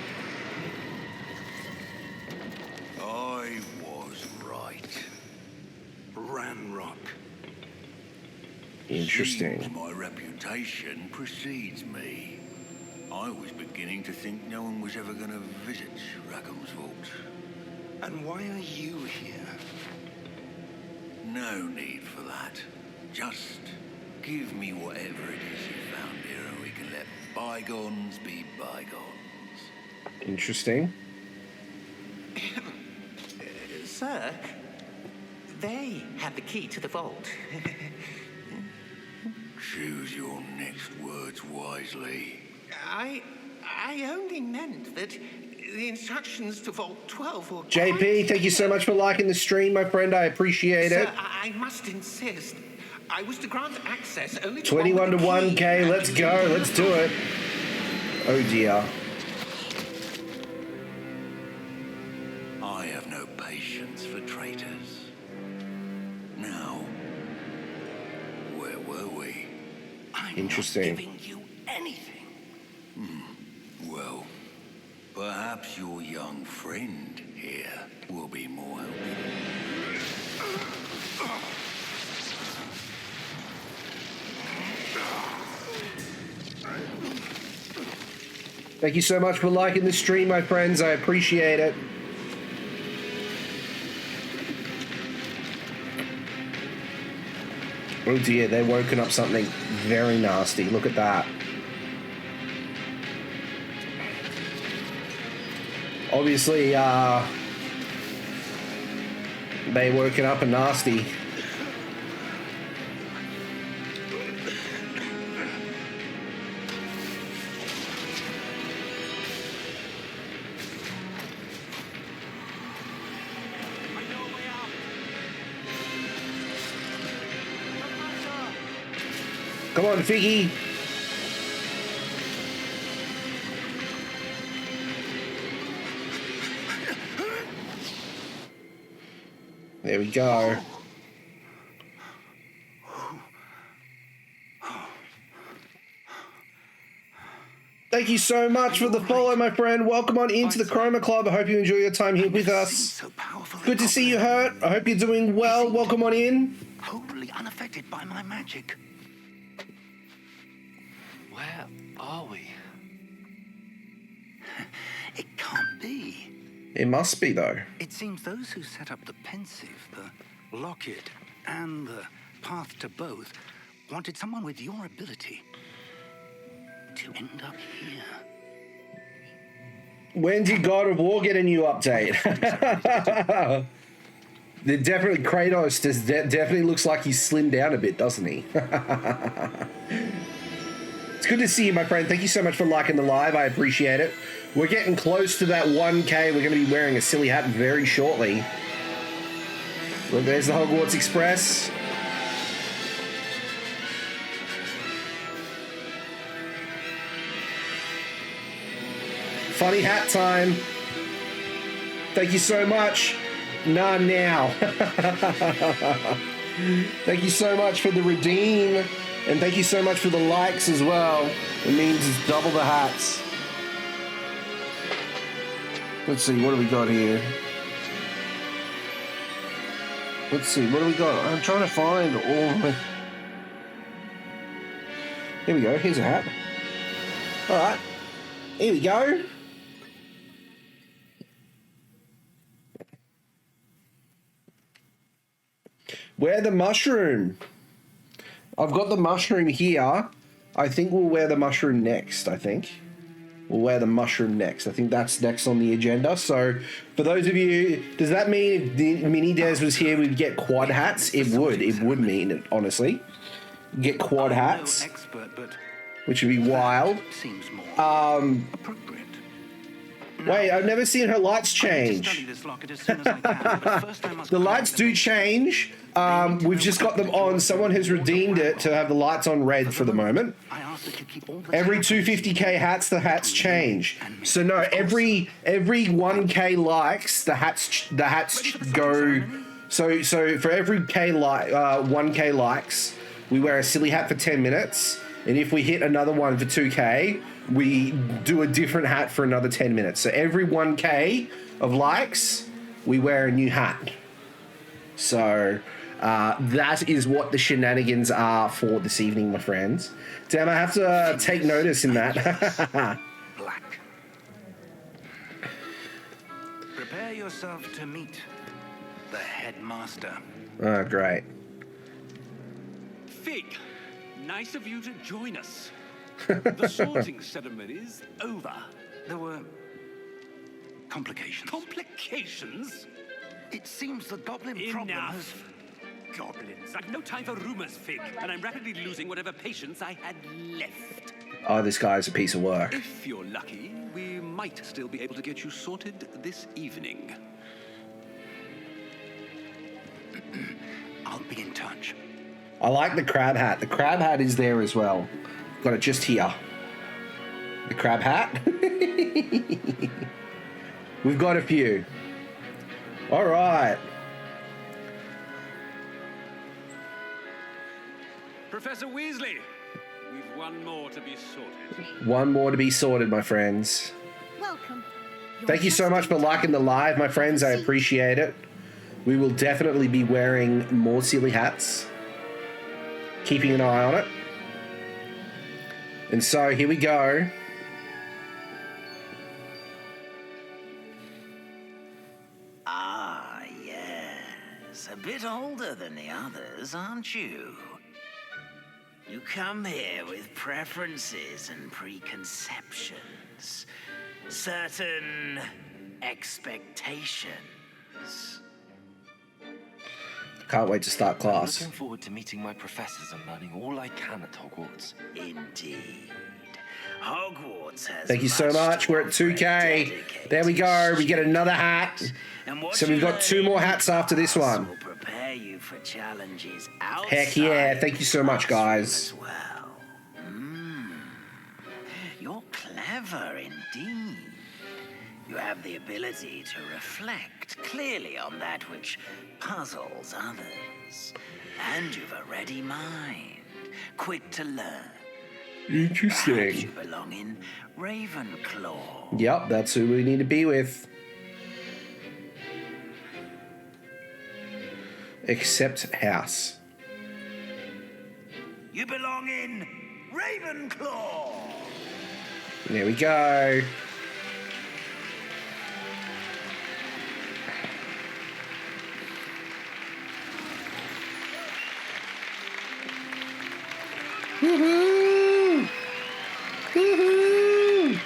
I was right. Ranrock. Interesting. Seems my reputation precedes me. I was beginning to think no one was ever going to visit Rackham's vault. And why are you here? No need for that. Just give me whatever it is you found here and we can let bygones be bygones. Interesting. Sir, they have the key to the vault. Choose your next words wisely. I only meant that the instructions to Vault 12 were... JP, thank you so much for liking the stream, my friend. I appreciate it. Sir, I must insist. I was to grant access only to 21 to 1K. Let's go. Let's do it. Oh, dear. I have no patience for traitors. Now, where were we? I'm Interesting. not giving you anything. Well, perhaps your young friend here will be more helpful. Thank you so much for liking the stream, my friends. I appreciate it. Oh dear, they're woken up something very nasty. Look at that. Obviously, they woken up a nasty. Come on, Figgy. There we go. Thank you so much for the follow, my friend. Welcome on into the Chroma Club. I hope you enjoy your time here with us. Good to see you, Hurt. I hope you're doing well. Welcome on in. Totally unaffected by my magic. Where are we? It can't be. It must be, though. It seems those who set up the pensive, the locket, and the path to both wanted someone with your ability to end up here. When did God of War get a new update? Definitely Kratos definitely looks like he's slimmed down a bit, doesn't he? It's good to see you, my friend. Thank you so much for liking the live. I appreciate it. We're getting close to that 1K. We're going to be wearing a silly hat very shortly. Look, there's the Hogwarts Express. Funny hat time. Thank you so much. Nah, now. Thank you so much for the redeem. And thank you so much for the likes as well. It means it's double the hats. Let's see, what do we got here? Let's see, what do we got? I'm trying to find all my... Here we go, here's a hat. Alright, here we go. Wear the mushroom. I've got the mushroom here. I think we'll wear the mushroom next, I think. We'll wear the mushroom next. I think that's next on the agenda. So, for those of you, does that mean if the Mini Des was here, we'd get quad hats? It would. It would mean it, honestly. Get quad hats, which would be wild. Wait, I've never seen her lights change. The lights do change. We've just got them on. Someone has redeemed it to have the lights on red for the moment. Every 250k hats, the hats change. So no, every 1k likes, the hats go. So for every 1k likes, we wear a silly hat for 10 minutes, and if we hit another one for 2k, we do a different hat for another 10 minutes. So every 1k of likes, we wear a new hat. So that is what the shenanigans are for this evening, my friends. Damn, I have to take notice in that. Black. Prepare yourself to meet the headmaster. Oh, great. Fig, nice of you to join us. The sorting ceremony's over. There were complications. Complications? It seems the goblin problem has... Goblins. I've no time for rumors, Fig, and I'm rapidly losing whatever patience I had left. Oh, this guy's a piece of work. If you're lucky, we might still be able to get you sorted this evening. I'll be in touch. I like the crab hat. The crab hat is there as well. Got it just here. The crab hat. We've got a few. All right. Professor Weasley, we've one more to be sorted. One more to be sorted, my friends. Welcome. Thank you so much for liking the live, my friends. I appreciate it. We will definitely be wearing more silly hats. Keeping an eye on it. And so, here we go. Ah, yes. A bit older than the others, aren't you? You come here with preferences and preconceptions. Certain expectations. Can't wait to start class. I'm looking forward to meeting my professors and learning all I can at Hogwarts. Indeed. Hogwarts has... Thank you so much. We're at 2K. There we go. We get another hat. So we've got 2 more hats after this one. Prepare you for challenges Heck yeah. Thank you so much, guys. well. Clever indeed. You have the ability to reflect clearly on that which puzzles others. And you've a ready mind, quick to learn. Interesting. Perhaps you belong in Ravenclaw. Yep, that's who we need to be with. Except house. You belong in Ravenclaw. There we go. Woohoo! Woohoo!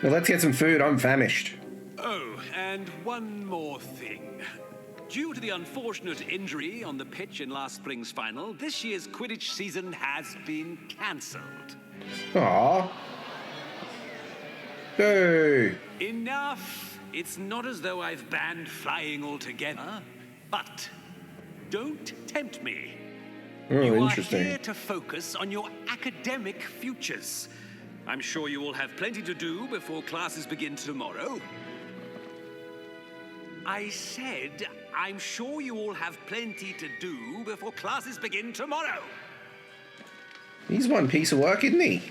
Now let's get some food. I'm famished. Oh, and one more thing. Due to the unfortunate injury on the pitch in last spring's final, this year's Quidditch season has been cancelled. Aww. Hey. Enough! It's not as though I've banned flying altogether, but don't tempt me. Oh, you interesting. are here to focus on your academic futures. I'm sure you all have plenty to do before classes begin tomorrow. I said, I'm sure you all have plenty to do before classes begin tomorrow. He's one piece of work, isn't he?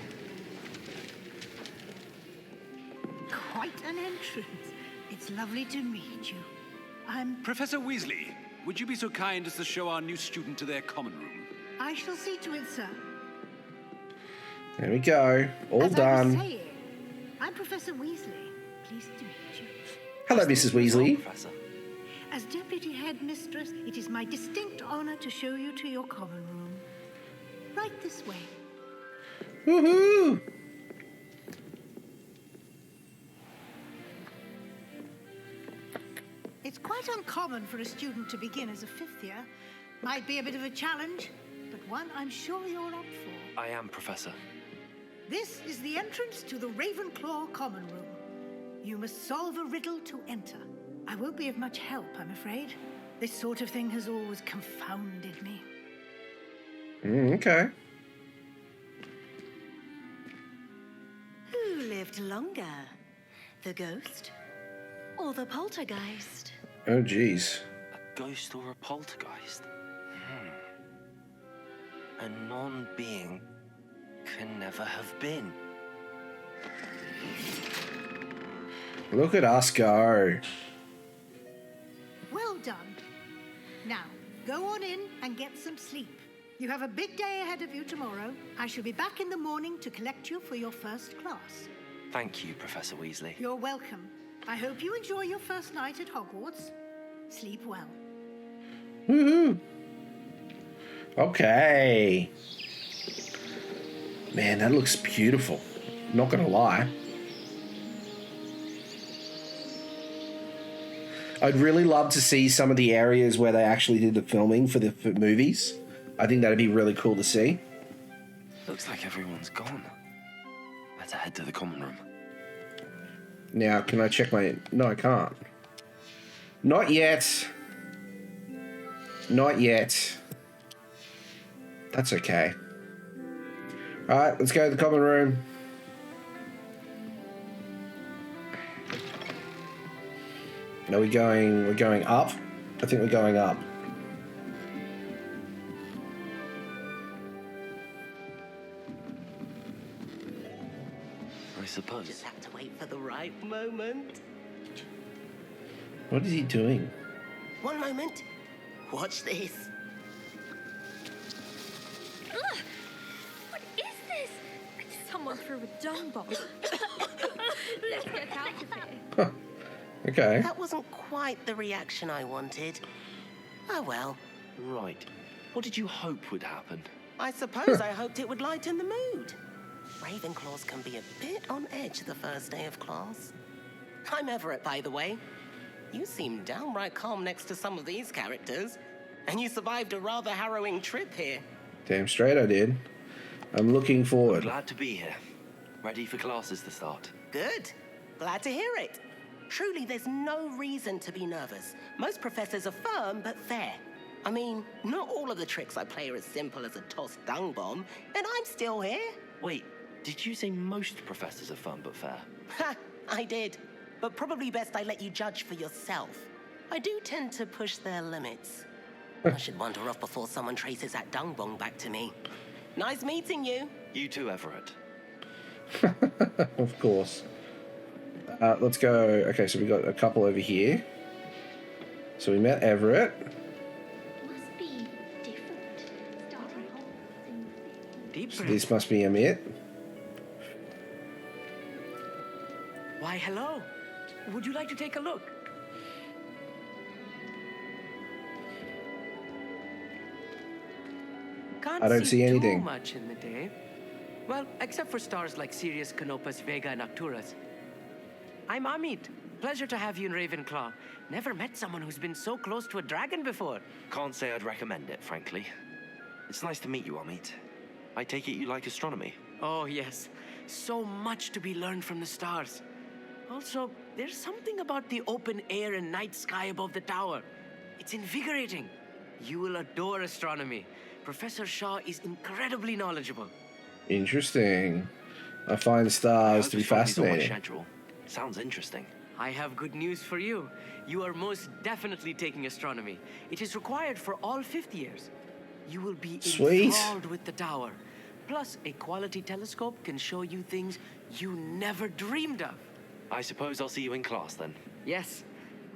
Quite an entrance. It's lovely to meet you. I'm... Professor Weasley, would you be so kind as to show our new student to their common room? I shall see to it, sir. There we go. All As done. I was saying, I'm Professor Weasley. Pleased to meet you. Hello, Mrs. Weasley. As Deputy Headmistress, it is my distinct honor to show you to your common room. Right this way. Woohoo! It's quite uncommon for a student to begin as a fifth year. Might be a bit of a challenge, but one I'm sure you're up for. I am, Professor. This is the entrance to the Ravenclaw common room. You must solve a riddle to enter. I won't be of much help, I'm afraid. This sort of thing has always confounded me. Okay. Who lived longer? The ghost or the poltergeist? Oh, jeez. A ghost or a poltergeist? A non-being can never have been. Look at us go. Well done. Now, go on in and get some sleep. You have a big day ahead of you tomorrow. I shall be back in the morning to collect you for your first class. Thank you, Professor Weasley. You're welcome. I hope you enjoy your first night at Hogwarts. Sleep well. Woohoo! Okay. Man, that looks beautiful. Not gonna lie. I'd really love to see some of the areas where they actually did the filming for the movies. I think that'd be really cool to see. Looks like everyone's gone. Better head to the common room. Now, can I check my... No, I can't. Not yet. Not yet. That's okay. Alright, let's go to the common room. Are we going... We're going up? I think we're going up. I suppose. Just have to wait for the right moment. What is he doing? One moment. Watch this. Ugh! What is this? Someone threw a dung bomb. Let's get out of here. Huh. Okay. That wasn't quite the reaction I wanted. Oh well. Right. What did you hope would happen? I suppose I hoped it would lighten the mood. Ravenclaws can be a bit on edge the first day of class. I'm Everett, by the way. You seem downright calm next to some of these characters. And you survived a rather harrowing trip here. Damn straight I did. I'm looking forward. Glad to be here. Ready for classes to start. Good. Glad to hear it. Truly, there's no reason to be nervous. Most professors are firm but fair. I mean, not all of the tricks I play are as simple as a tossed dung bomb, and I'm still here. Wait, Did you say most professors are firm but fair? Ha! I did. But probably best I let you judge for yourself. I do tend to push their limits. I should wander off before someone traces that dung bong back to me. Nice meeting you. You too, Everett. Of course. Let's go. Okay, so we got a couple over here. So we met Everett. Must be different. So this must be Amit. Why, hello. Would you like to take a look? Can't I don't see anything. Too much in the day. Well, except for stars like Sirius, Canopus, Vega, and Arcturus. I'm Amit. Pleasure to have you in Ravenclaw. Never met someone who's been so close to a dragon before. Can't say I'd recommend it, frankly. It's nice to meet you, Amit. I take it you like astronomy? Oh, yes. So much to be learned from the stars. Also, there's something about the open air and night sky above the tower. It's invigorating. You will adore astronomy. Professor Shaw is incredibly knowledgeable. Interesting. I find stars to be fascinating. Schedule. Sounds interesting. I have good news for you. You are most definitely taking astronomy. It is required for all 5th years. You will be enthralled with the tower. Plus, a quality telescope can show you things you never dreamed of. I suppose I'll see you in class then. Yes.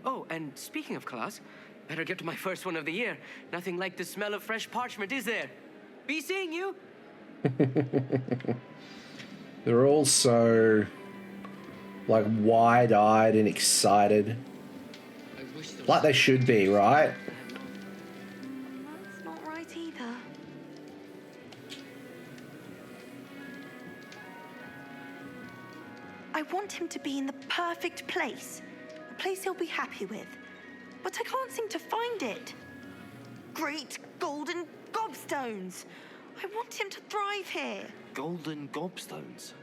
Oh, and speaking of class, better get to my first one of the year. Nothing like the smell of fresh parchment, is there? Be seeing you. They're all so, like, wide-eyed and excited. Like they should be, right? That's not right either. I want him to be in the perfect place. A place he'll be happy with. But I can't seem to find it. Great golden gobstones. I want him to thrive here. Golden gobstones?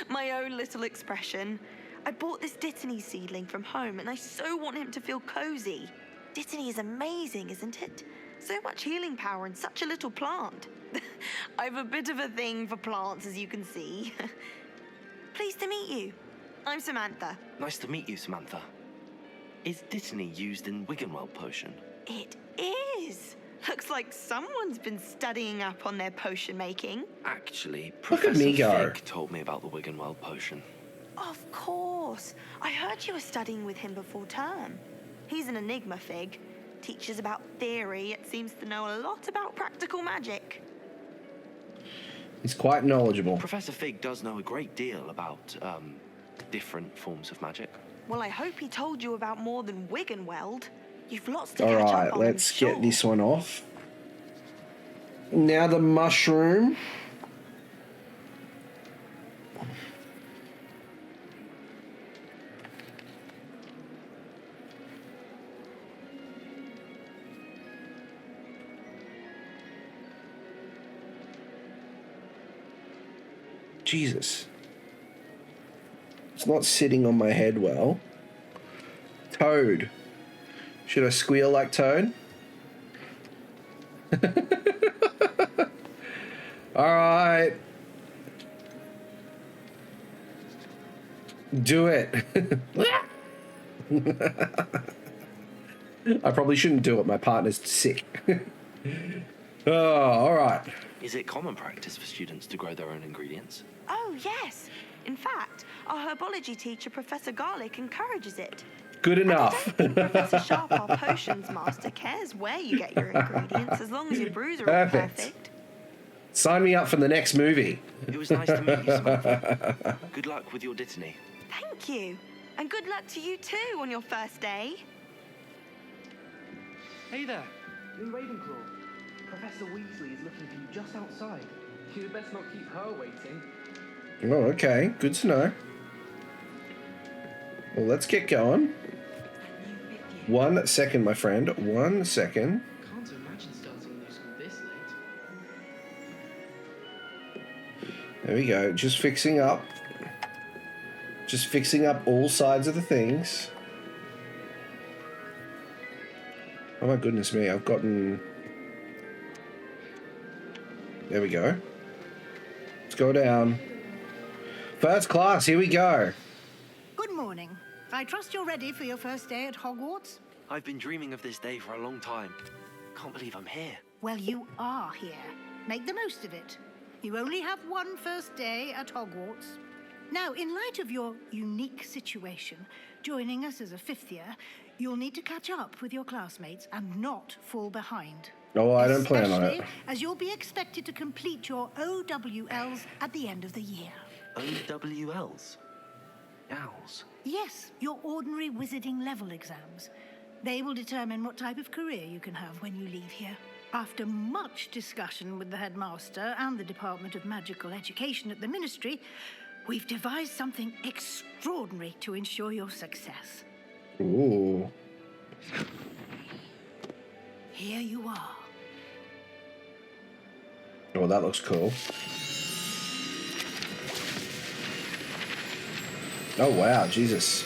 My own little expression. I bought this Dittany seedling from home and I so want him to feel cozy. Dittany is amazing, isn't it? So much healing power in such a little plant. I've a bit of a thing for plants, as you can see. Pleased to meet you. I'm Samantha. Nice to meet you, Samantha. Is Dittany used in Wiggenweld potion? It is. Looks like someone's been studying up on their potion making. Actually, Look at me go. Fig told me about the Wiggenweld potion. Of course. I heard you were studying with him before term. He's an enigma, Fig. Teaches about theory, yet seems to know a lot about practical magic. He's quite knowledgeable. Professor Fig does know a great deal about, different forms of magic. Well, I hope he told you about more than Wiggenweld. You've lots to All catch right, up on, let's I'm sure. get this one off. Now the mushroom. Jesus. It's not sitting on my head well. Toad. Should I squeal like Toad? All right. Do it. I probably shouldn't do it. My partner's sick. Oh, all right. Is it common practice for students to grow their own ingredients? Oh, yes. In fact, our herbology teacher, Professor Garlick, encourages it. Good enough. Professor Sharp, our potions master, cares where you get your ingredients as long as your brews are all perfect. Sign me up for the next movie. It was nice to meet you, Samantha. Good luck with your Dittany. Thank you. And good luck to you too on your first day. Hey there, in Ravenclaw. Professor Weasley is looking for you just outside. You'd best not keep her waiting. Oh, okay. Good to know. Well, let's get going. 1 second, my friend. 1 second. Can't imagine starting new school this late. There we go. Just fixing up. Just fixing up all sides of the things. Oh my goodness me, I've gotten... There we go. Let's go down. First class, here we go. Good morning. I trust you're ready for your first day at Hogwarts? I've been dreaming of this day for a long time. Can't believe I'm here. Well, you are here. Make the most of it. You only have one first day at Hogwarts. Now, in light of your unique situation, joining us as a fifth year, you'll need to catch up with your classmates and not fall behind. Oh, I don't plan on it. Especially as you'll be expected to complete your OWLs at the end of the year. OWLs? Owls? Yes, your ordinary wizarding level exams. They will determine what type of career you can have when you leave here. After much discussion with the headmaster and the Department of Magical Education at the Ministry, we've devised something extraordinary to ensure your success. Ooh. Here you are. Oh, that looks cool. Oh, wow, Jesus.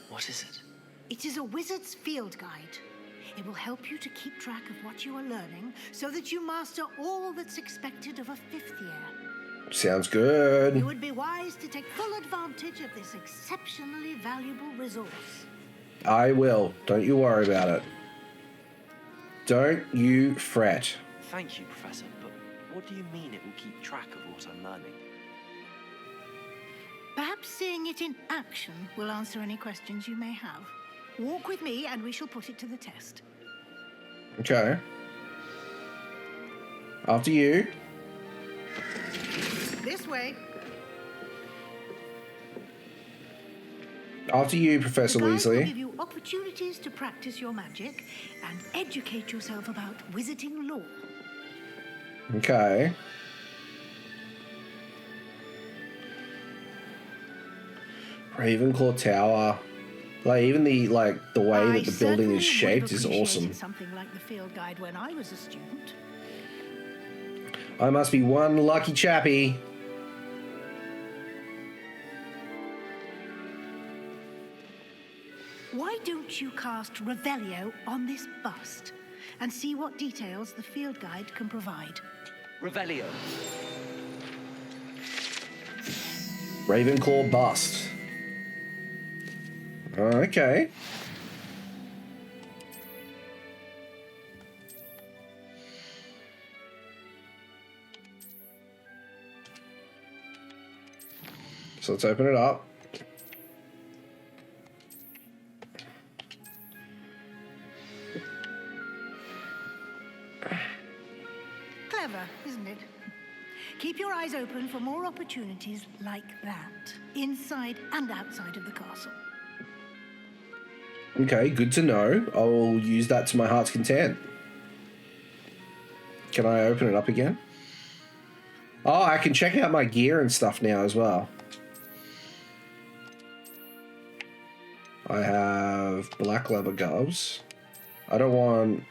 What is it? It is a wizard's field guide. It will help you to keep track of what you are learning so that you master all that's expected of a fifth year. Sounds good. You would be wise to take full advantage of this exceptionally valuable resource. I will. Don't you worry about it. Don't you fret. Thank you, Professor, but what do you mean it will keep track of what I'm learning? Perhaps seeing it in action will answer any questions you may have. Walk with me and we shall put it to the test. Okay. After you. This way. After you, Professor The guide will Weasley. give you opportunities to practice your magic and educate yourself about wizarding lore. Okay. Ravenclaw Tower. Like, even the way that the building is shaped is awesome. Something like the field guide when I was a student. I must be one lucky chappy. Why don't you cast Revelio on this bust and see what details the field guide can provide? Revelio. Ravenclaw bust. Okay. So let's open it up. Clever, isn't it? Keep your eyes open for more opportunities like that, inside and outside of the castle. Okay, good to know. I'll use that to my heart's content. Can I open it up again? Oh, I can check out my gear and stuff now as well. I have black leather gloves. I don't want...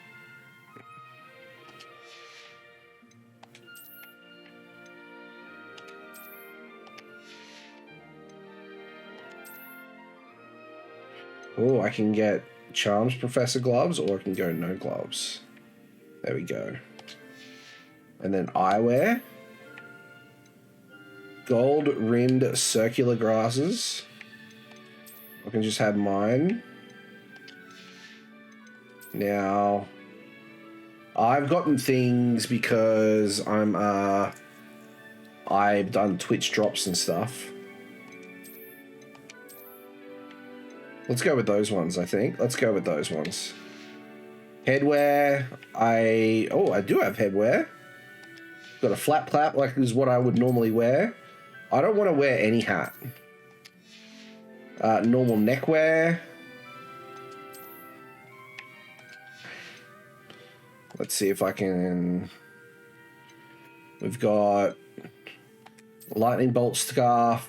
Oh, I can get Charms Professor gloves, or I can go no gloves. There we go. And then eyewear. Gold rimmed circular glasses. I can just have mine. Now, I've gotten things because I've done Twitch drops and stuff. Let's go with those ones, I think. Let's go with those ones. Headwear. I do have headwear. Got a flat cap, like is what I would normally wear. I don't want to wear any hat. Normal neckwear. Let's see if I can... We've got lightning bolt scarf.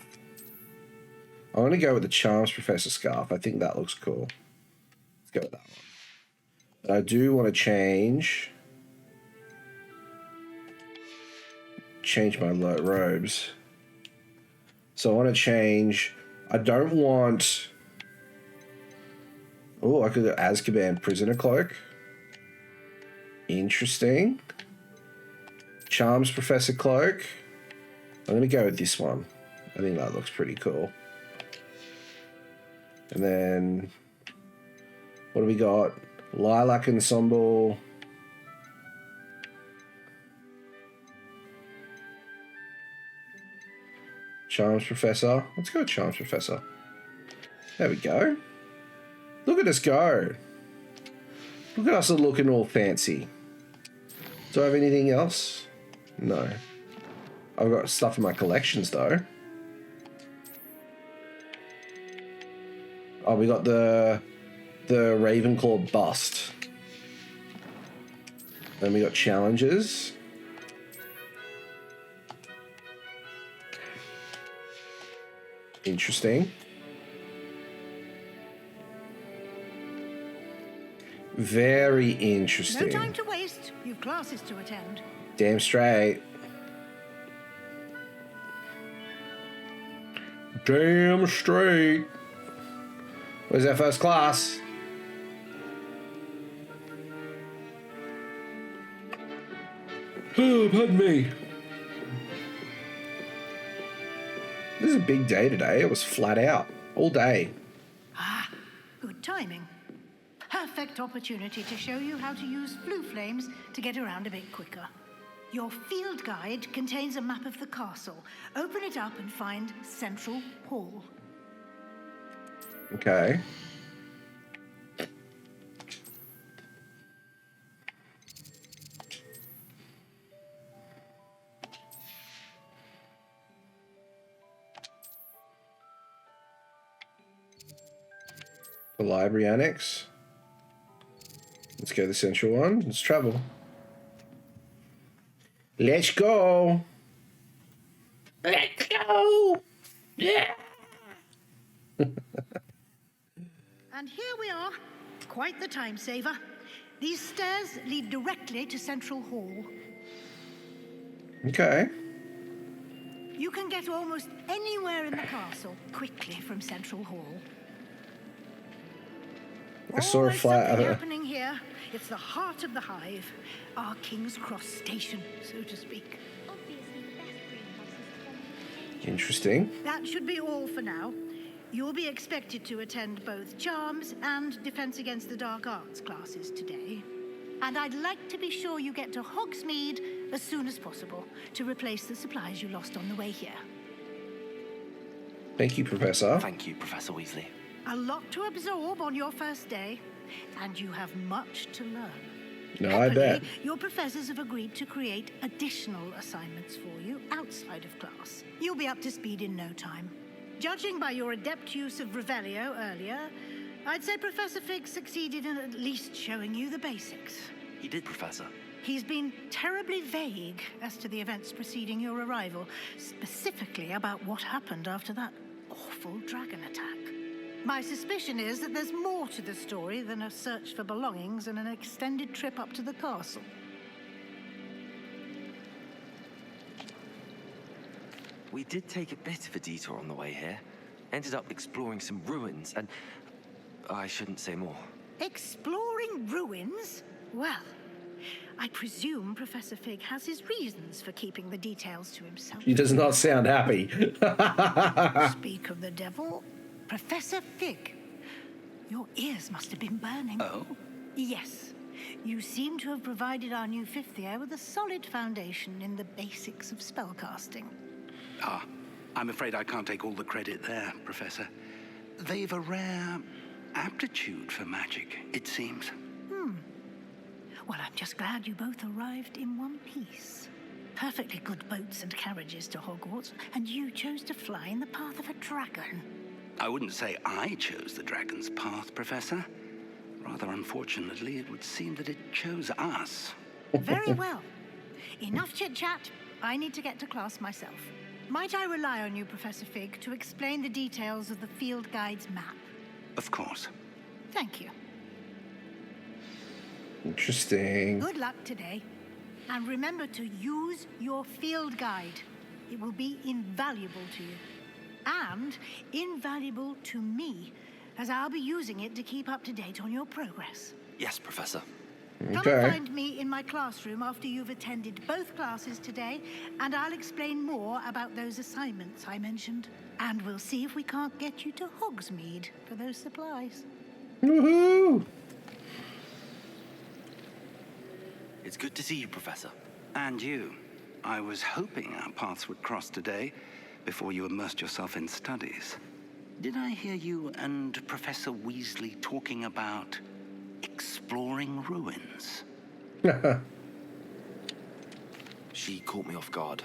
I want to go with the Charms Professor scarf. I think that looks cool. Let's go with that one. But I do want to change my robes. So I want to change... I don't want... Oh, I could go Azkaban prisoner cloak. Interesting. Charms Professor Cloak. I'm going to go with this one. I think that looks pretty cool. And then, what do we got? Lilac Ensemble. Charms Professor. Let's go with Charms Professor. There we go. Look at us go. Look at us looking all fancy. Do I have anything else? No. I've got stuff in my collections though. Oh, we got the Ravenclaw bust. Then we got challenges. Interesting. Very interesting. No time to waste. You've classes to attend. Damn straight. Damn straight. Where's our first class? Oh, pardon me. This is a big day today. It was flat out all day. Ah, good timing. Perfect opportunity to show you how to use blue flames to get around a bit quicker. Your field guide contains a map of the castle. Open it up and find Central Hall. Okay. The library annex. Let's go to the central one. Let's travel. Let's go. Let's go. Yeah. And here we are. Quite the time saver. These stairs lead directly to Central Hall. Okay. You can get almost anywhere in the castle quickly from Central Hall. I saw a flat. Happening here. It's the heart of the hive, our King's Cross station, so to speak. Interesting. That should be all for now. You'll be expected to attend both Charms and Defense Against the Dark Arts classes today. And I'd like to be sure you get to Hogsmeade as soon as possible to replace the supplies you lost on the way here. Thank you, Professor. Thank you, Professor Weasley. A lot to absorb on your first day, and you have much to learn. No, I bet. Your professors have agreed to create additional assignments for you outside of class. You'll be up to speed in no time. Judging by your adept use of Revelio earlier, I'd say Professor Fig succeeded in at least showing you the basics. He did, Professor. He's been terribly vague as to the events preceding your arrival, specifically about what happened after that awful dragon attack. My suspicion is that there's more to the story than a search for belongings and an extended trip up to the castle. We did take a bit of a detour on the way here. Ended up exploring some ruins, and I shouldn't say more. Exploring ruins? Well, I presume Professor Fig has his reasons for keeping the details to himself. He does not sound happy. Speak of the devil, Professor Fig, your ears must have been burning. Oh? Yes. You seem to have provided our new fifth year with a solid foundation in the basics of spellcasting. Ah, I'm afraid I can't take all the credit there, Professor. They've a rare aptitude for magic, it seems. Well, I'm just glad you both arrived in one piece. Perfectly good boats and carriages to Hogwarts, and you chose to fly in the path of a dragon. I wouldn't say I chose the dragon's path, Professor. Rather unfortunately, it would seem that it chose us. Very well. Enough chit-chat. I need to get to class myself. Might I rely on you, Professor Fig, to explain the details of the field guide's map? Of course. Thank you. Interesting. Good luck today. And remember to use your field guide. It will be invaluable to you. And invaluable to me, as I'll be using it to keep up to date on your progress. Yes, Professor. Come and find me in my classroom after you've attended both classes today, and I'll explain more about those assignments I mentioned. And we'll see if we can't get you to Hogsmeade for those supplies. Woohoo! It's good to see you, Professor. And you. I was hoping our paths would cross today before you immersed yourself in studies. Did I hear you and Professor Weasley talking about exploring ruins? She caught me off guard.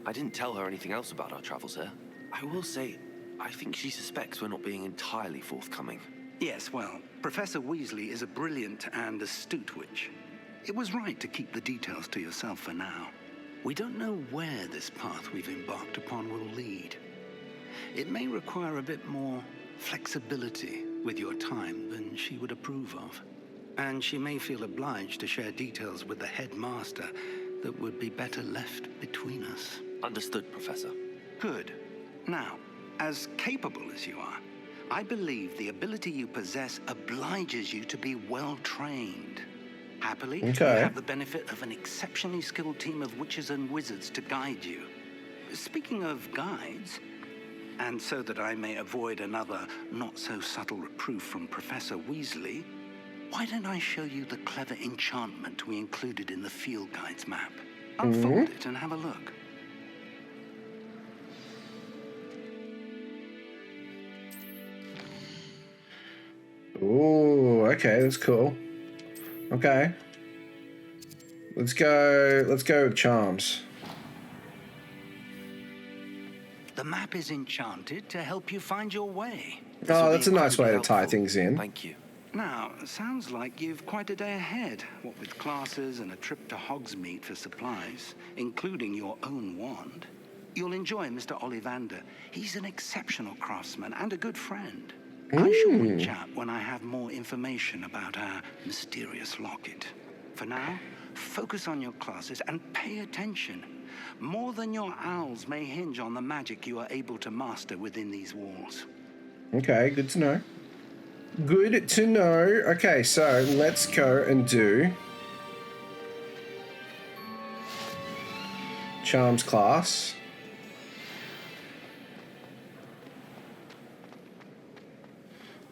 I didn't tell her anything else about our travels here. I will say, I think she suspects we're not being entirely forthcoming. Yes, well, Professor Weasley is a brilliant and astute witch. It was right to keep the details to yourself for now. We don't know where this path we've embarked upon will lead. It may require a bit more flexibility with your time than she would approve of. And she may feel obliged to share details with the headmaster that would be better left between us. Understood, Professor. Good. Now, as capable as you are, I believe the ability you possess obliges you to be well-trained. Happily, you have the benefit of an exceptionally skilled team of witches and wizards to guide you. Speaking of guides, and so that I may avoid another not-so-subtle reproof from Professor Weasley, why don't I show you the clever enchantment we included in the field guide's map? Unfold it and have a look. Ooh, okay, that's cool. Okay. Let's go with charms. The map is enchanted to help you find your way. Oh, that's a nice way to tie things in. Thank you. Now, sounds like you've quite a day ahead, what with classes and a trip to Hogsmeade for supplies, including your own wand. You'll enjoy Mr. Ollivander. He's an exceptional craftsman and a good friend. I shall reach out when I have more information about our mysterious locket. For now, focus on your classes and pay attention. More than your owls may hinge on the magic you are able to master within these walls. Okay, good to know. Good to know. Okay, so let's go and do charms class.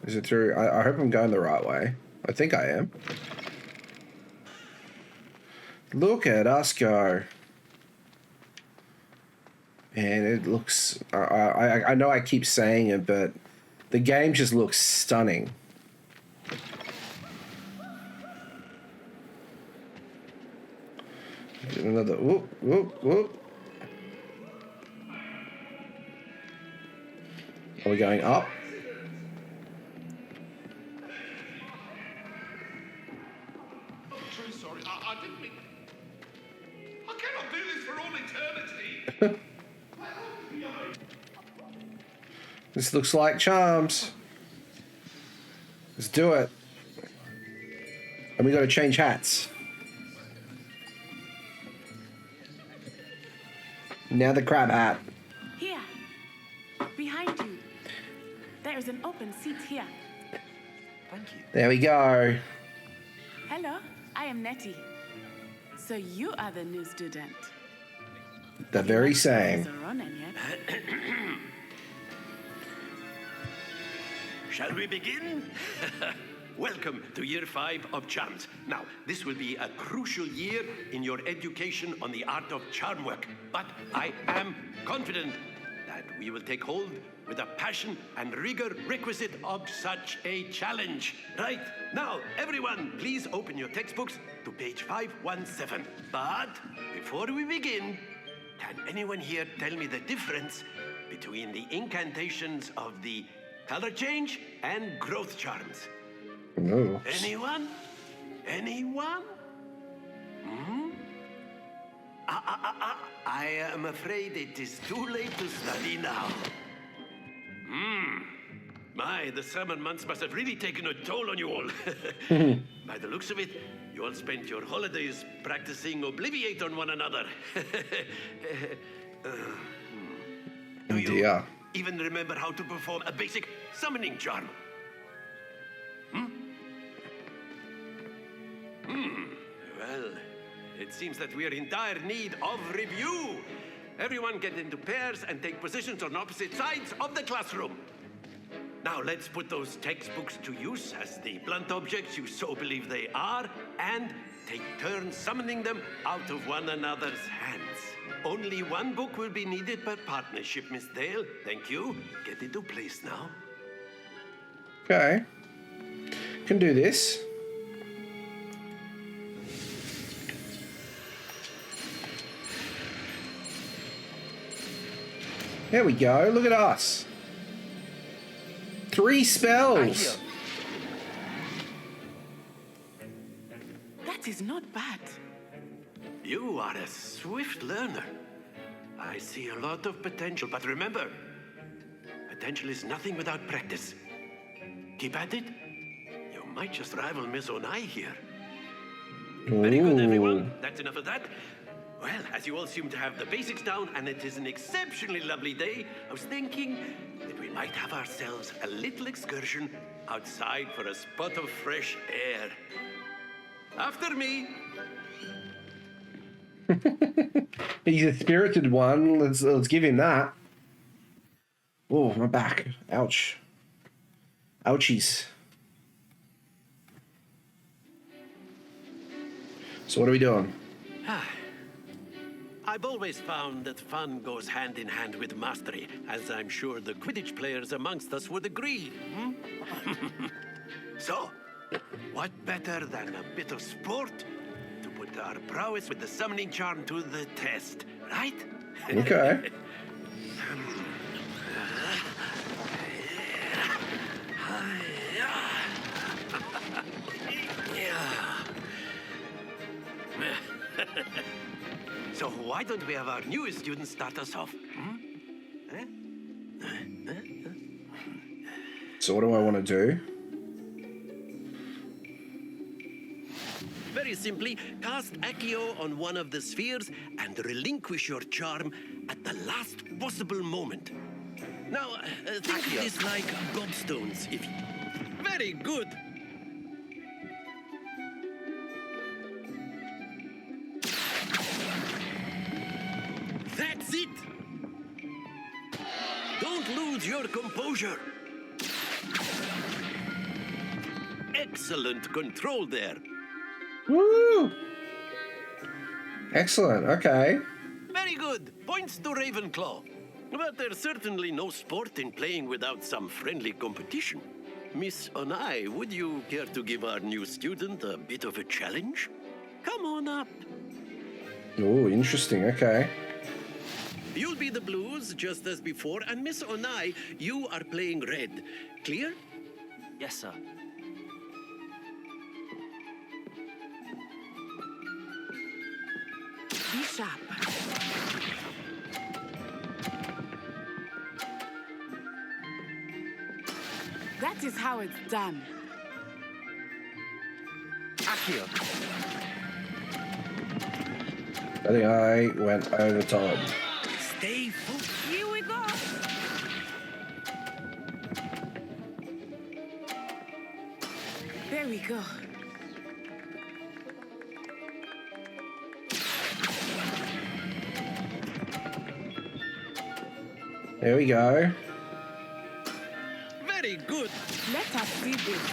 Is it through? I hope I'm going the right way. I think I am. Look at us go. And it looks... I know I keep saying it, but the game just looks stunning. Another... Whoop, whoop, whoop. Are we going up? Sorry, I didn't mean... I cannot do this for all eternity. This looks like charms. Let's do it. And we got to change hats. Now the crab hat. Here, behind you. There's an open seat here. Thank you. There we go. Hello, I am Nettie. So you are the new student. The very same. Shall we begin? Welcome to Year 5 of Charms. Now, this will be a crucial year in your education on the art of charm work. But I am confident that we will take hold with the passion and rigor requisite of such a challenge. Right, now, everyone, please open your textbooks to page 517. But before we begin, can anyone here tell me the difference between the incantations of the color change and growth charms? No. Anyone? Anyone? Hmm? I am afraid it is too late to study now. My, the summer months must have really taken a toll on you all. By the looks of it, you all spent your holidays practicing Obliviate on one another. Do you even remember how to perform a basic summoning charm? It seems that we are in dire need of review. Everyone get into pairs and take positions on opposite sides of the classroom. Now let's put those textbooks to use as the blunt objects you so believe they are, and take turns summoning them out of one another's hands. Only one book will be needed per partnership, Miss Dale. Thank you. Get into place now. Okay. Can do this. There we go. Look at us. 3 spells. That is not bad. You are a swift learner. I see a lot of potential, but remember, potential is nothing without practice. Keep at it. You might just rival Miss Onai here. Very good, everyone. That's enough of that. Well, as you all seem to have the basics down, and it is an exceptionally lovely day, I was thinking that we might have ourselves a little excursion outside for a spot of fresh air. After me. He's a spirited one. Let's give him that. Oh, my back. Ouch. Ouchies. So what are we doing? I've always found that fun goes hand in hand with mastery, as I'm sure the Quidditch players amongst us would agree. So, what better than a bit of sport to put our prowess with the summoning charm to the test, right? Okay. So why don't we have our newest student start us off? So what do I want to do? Very simply, cast Accio on one of the spheres and relinquish your charm at the last possible moment. Now, think of this like gobstones, if you... Very good! That's it! Don't lose your composure. Excellent control there. Woo! Excellent, okay. Very good. Points to Ravenclaw. But there's certainly no sport in playing without some friendly competition. Miss Onai, would you care to give our new student a bit of a challenge? Come on up. Oh, interesting, okay. You'll be the blues, just as before, and Miss Onai, you are playing red. Clear? Yes, sir. Be sharp. That is how it's done. Accio. I think I went over top. Stay focused. Here we go. There we go. There we go. Very good. Let us see this.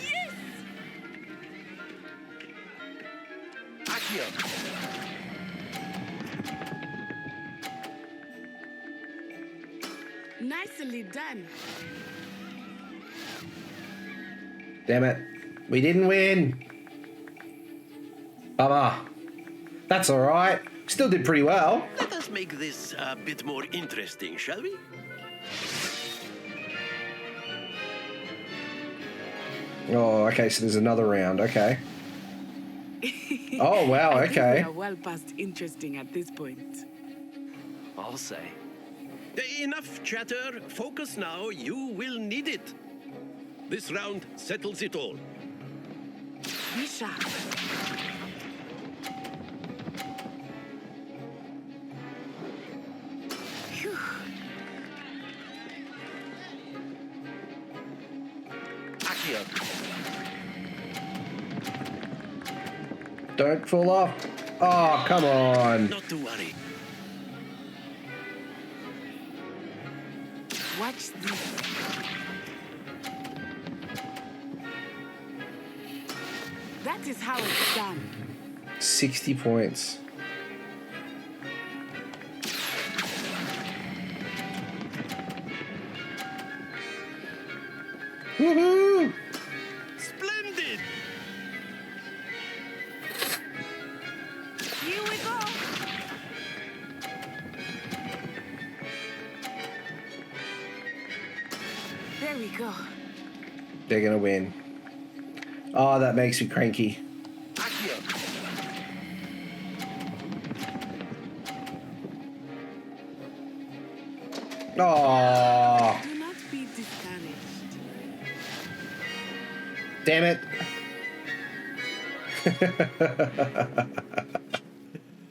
Yes! Accio. Nicely done. Damn it. We didn't win. Bummer. That's alright. Still did pretty well. Let us make this a bit more interesting, shall we? Oh, okay, so there's another round, okay. Oh, wow, I think okay. we are well past interesting at this point. I'll say. Enough chatter. Focus now. You will need it. This round settles it all. Be sharp. Phew. Accio. Don't fall off. Oh, come on. Not to worry. Watch this. That is how it's done. 60 points. Woohoo! Splendid! Here we go. There we go. They're gonna win. Oh, that makes me cranky. Oh, Do not be discouraged. damn it.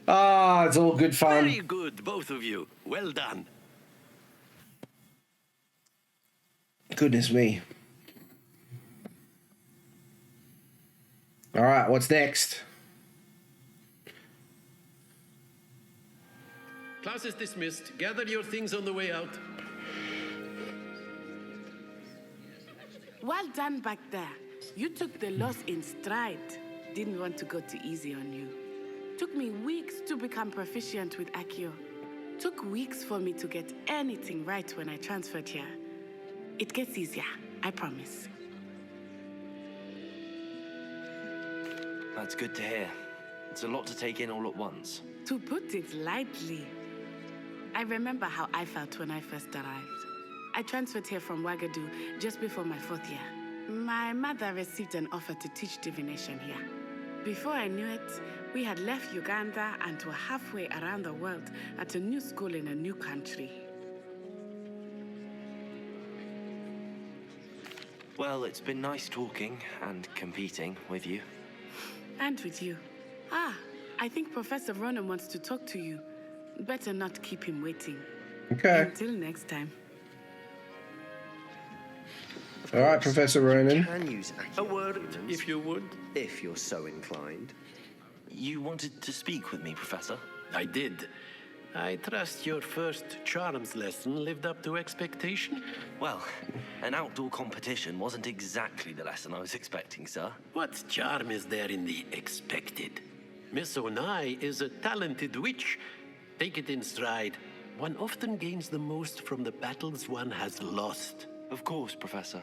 Ah, it's all good fun. Very good, both of you. Well done. Goodness me. All right, what's next? Class is dismissed. Gather your things on the way out. Well done back there. You took the loss in stride. Didn't want to go too easy on you. Took me weeks to become proficient with Accio. Took weeks for me to get anything right when I transferred here. It gets easier, I promise. That's good to hear. It's a lot to take in all at once. To put it lightly, I remember how I felt when I first arrived. I transferred here from Ouagadougou just before my 4th year. My mother received an offer to teach divination here. Before I knew it, we had left Uganda and were halfway around the world at a new school in a new country. Well, it's been nice talking and competing with you. And with you. Ah, I think Professor Ronan wants to talk to you. Better not keep him waiting. Okay. Until next time. All right, Professor Ronan. Can use A word, if you would. if you're so inclined. You wanted to speak with me, Professor? I did. I trust your first charms lesson lived up to expectation? Well, an outdoor competition wasn't exactly the lesson I was expecting, sir. What charm is there in the expected? Miss Onai is a talented witch. Take it in stride. One often gains the most from the battles one has lost. Of course, Professor.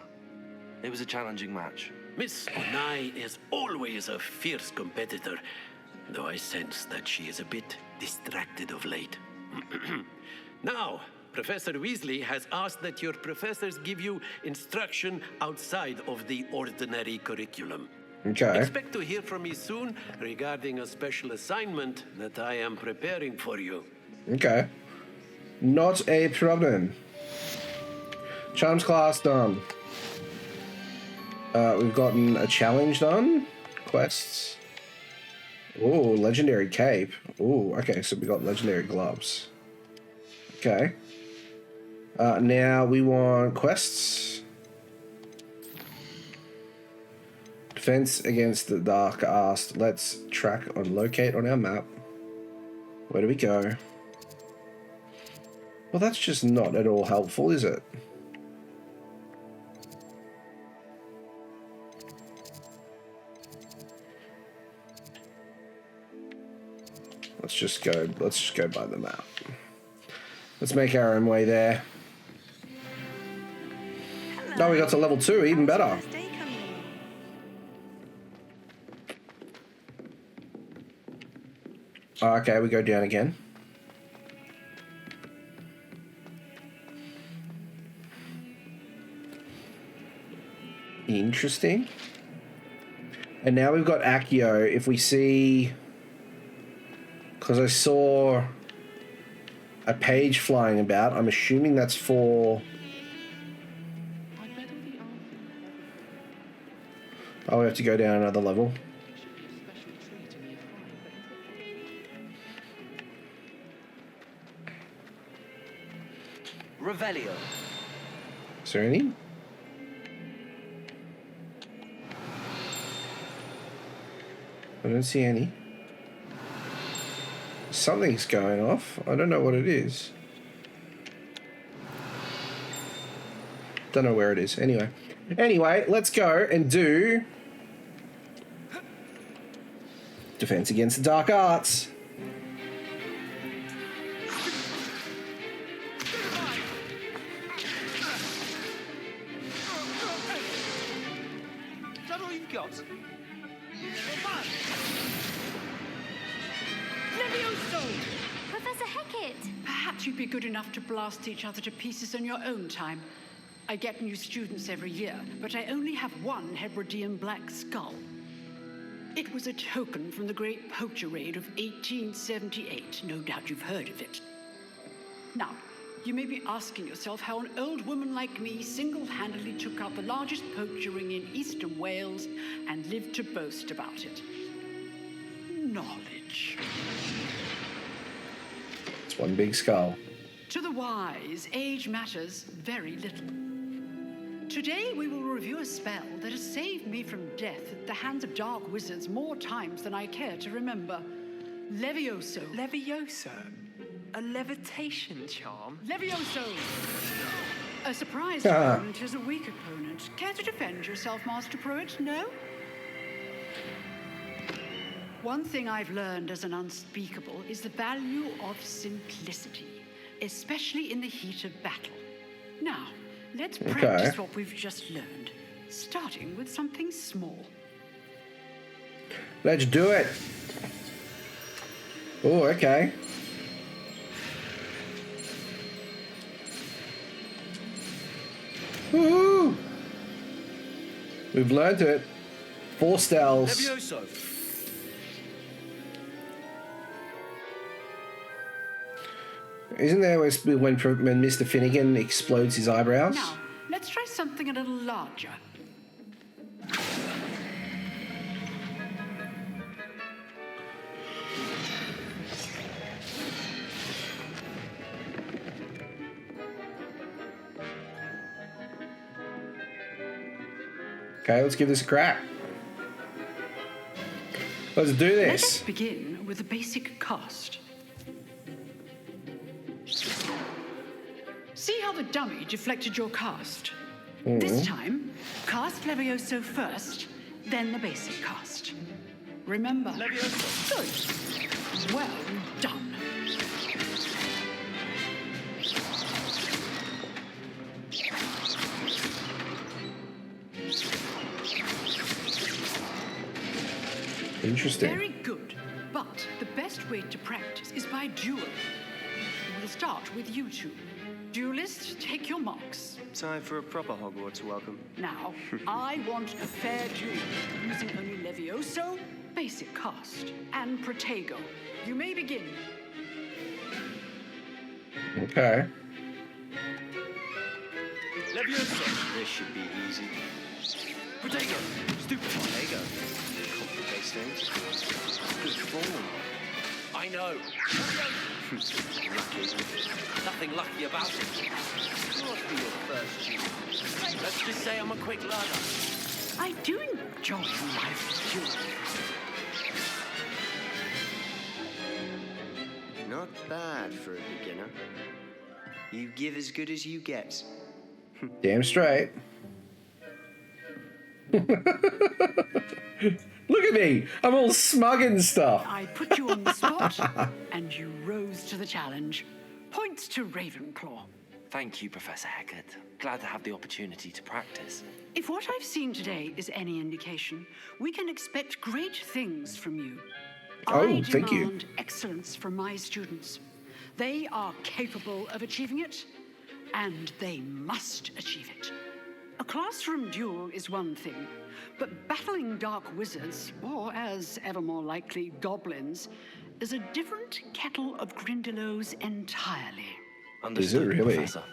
It was a challenging match. Miss Onai is always a fierce competitor, though I sense that she is a bit distracted of late. Now, Professor Weasley has asked that your professors give you instruction outside of the ordinary curriculum. Okay. Expect to hear from me soon regarding a special assignment that I am preparing for you. Okay. Not a problem. Charms class done. We've gotten a challenge done. Quests. Oh, legendary cape. Oh, okay, so we got legendary gloves. Okay. Now we want quests. Defense against the dark arts. Let's track and locate on our map. Where do we go? Well, that's just not at all helpful, is it? Let's just go by the map. Let's make our own way there. No, we got to level 2, even better. Oh, okay, we go down again. Interesting. And now we've got Accio. If we see... Because I saw a page flying about. I'm assuming that's for... Oh, we have to go down another level. Revelio. Is there any? I don't see any. Something's going off. I don't know what it is. Don't know where it is. Anyway, let's go and do Defense Against the Dark Arts. Is that all you've got? Levioso! Professor Hecat! Perhaps you'd be good enough to blast each other to pieces in your own time. I get new students every year, but I only have one Hebridean black skull. It was a token from the Great Poacher Raid of 1878. No doubt you've heard of it. Now, you may be asking yourself how an old woman like me single-handedly took out the largest poacher ring in eastern Wales and lived to boast about it. Knowledge. It's one big skull. To the wise, age matters very little. Today we will review a spell that has saved me from death at the hands of dark wizards more times than I care to remember. Levioso. Levioso? A levitation charm? Levioso! A surprise opponent is a weak opponent. Care to defend yourself, Master Pruitt? No? One thing I've learned as an unspeakable is the value of simplicity, especially in the heat of battle. Now, let's practice what we've just learned, starting with something small. Let's do it. Oh, okay. Woohoo! We've learned it. 4 styles. Levioso. Isn't there when Mr. Finnegan explodes his eyebrows? Now, let's try something a little larger. Okay, let's give this a crack. Let's do this. Let's begin with a basic cast. See how the dummy deflected your cast? This time, cast Levioso first, then the basic cast. Remember? Levioso. Good. Well done. Interesting. Very good. But the best way to practice is by duel. We'll start with you two. Duelists, take your marks. Time for a proper Hogwarts welcome. Now, I want a fair duel, using only Levioso, basic cast, and Protego. You may begin. Okay. Levioso. This should be easy. Protego. Stupid Protego. Complicate things. Good form. I know. Lucky. Nothing lucky about it. Must be your first duel. Let's just say I'm a quick learner. I do enjoy life duel. Not bad for a beginner. You give as good as you get. Damn straight. Look at me. I'm all smug and stuff. I put you on the spot, and you rose to the challenge. Points to Ravenclaw. Thank you, Professor Hecat. Glad to have the opportunity to practice. If what I've seen today is any indication, we can expect great things from you. I thank you. demand excellence from my students. They are capable of achieving it, and they must achieve it. A classroom duel is one thing, but battling dark wizards, or as ever more likely, goblins, is a different kettle of Grindylows entirely. Understood, Is it really? Professor.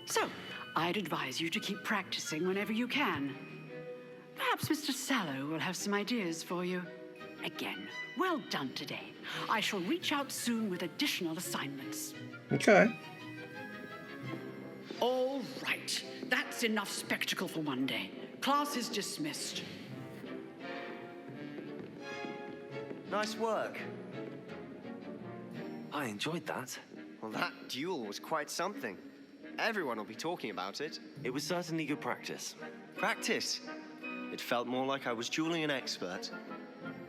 So, I'd advise you to keep practicing whenever you can. Perhaps Mr. Sallow will have some ideas for you. Again, well done today. I shall reach out soon with additional assignments. Okay. All right. That's enough spectacle for one day. Class is dismissed. Nice work. I enjoyed that. Well, that duel was quite something. Everyone will be talking about it. It was certainly good practice. Practice? It felt more like I was dueling an expert.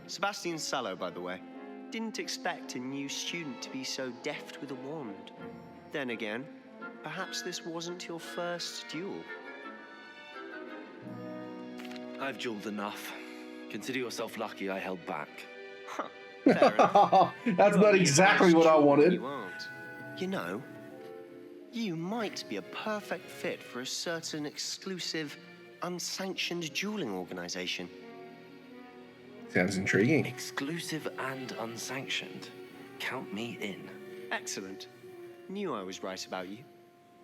Sebastian Sallow, by the way. Didn't expect a new student to be so deft with a wand. Then again, perhaps this wasn't your first duel. I've dueled enough. Consider yourself lucky I held back. That's not exactly what I wanted. You aren't. You know, you might be a perfect fit for a certain exclusive, unsanctioned dueling organization. Sounds intriguing. Exclusive and unsanctioned. Count me in. Excellent. Knew I was right about you.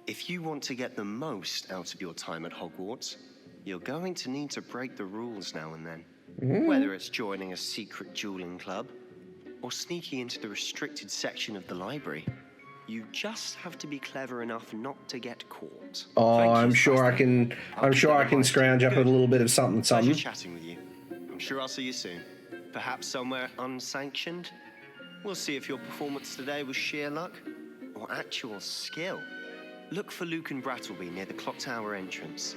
If you want to get the most out of your time at Hogwarts, you're going to need to break the rules now and then. Whether it's joining a secret dueling club or sneaking into the restricted section of the library, you just have to be clever enough not to get caught. Oh, I'm sure I can scrounge up a little bit of something. Pleasure chatting with you. I'm sure I'll see you soon. Perhaps somewhere unsanctioned. We'll see if your performance today was sheer luck or actual skill. Look for Luke and Brattleby near the clock tower entrance.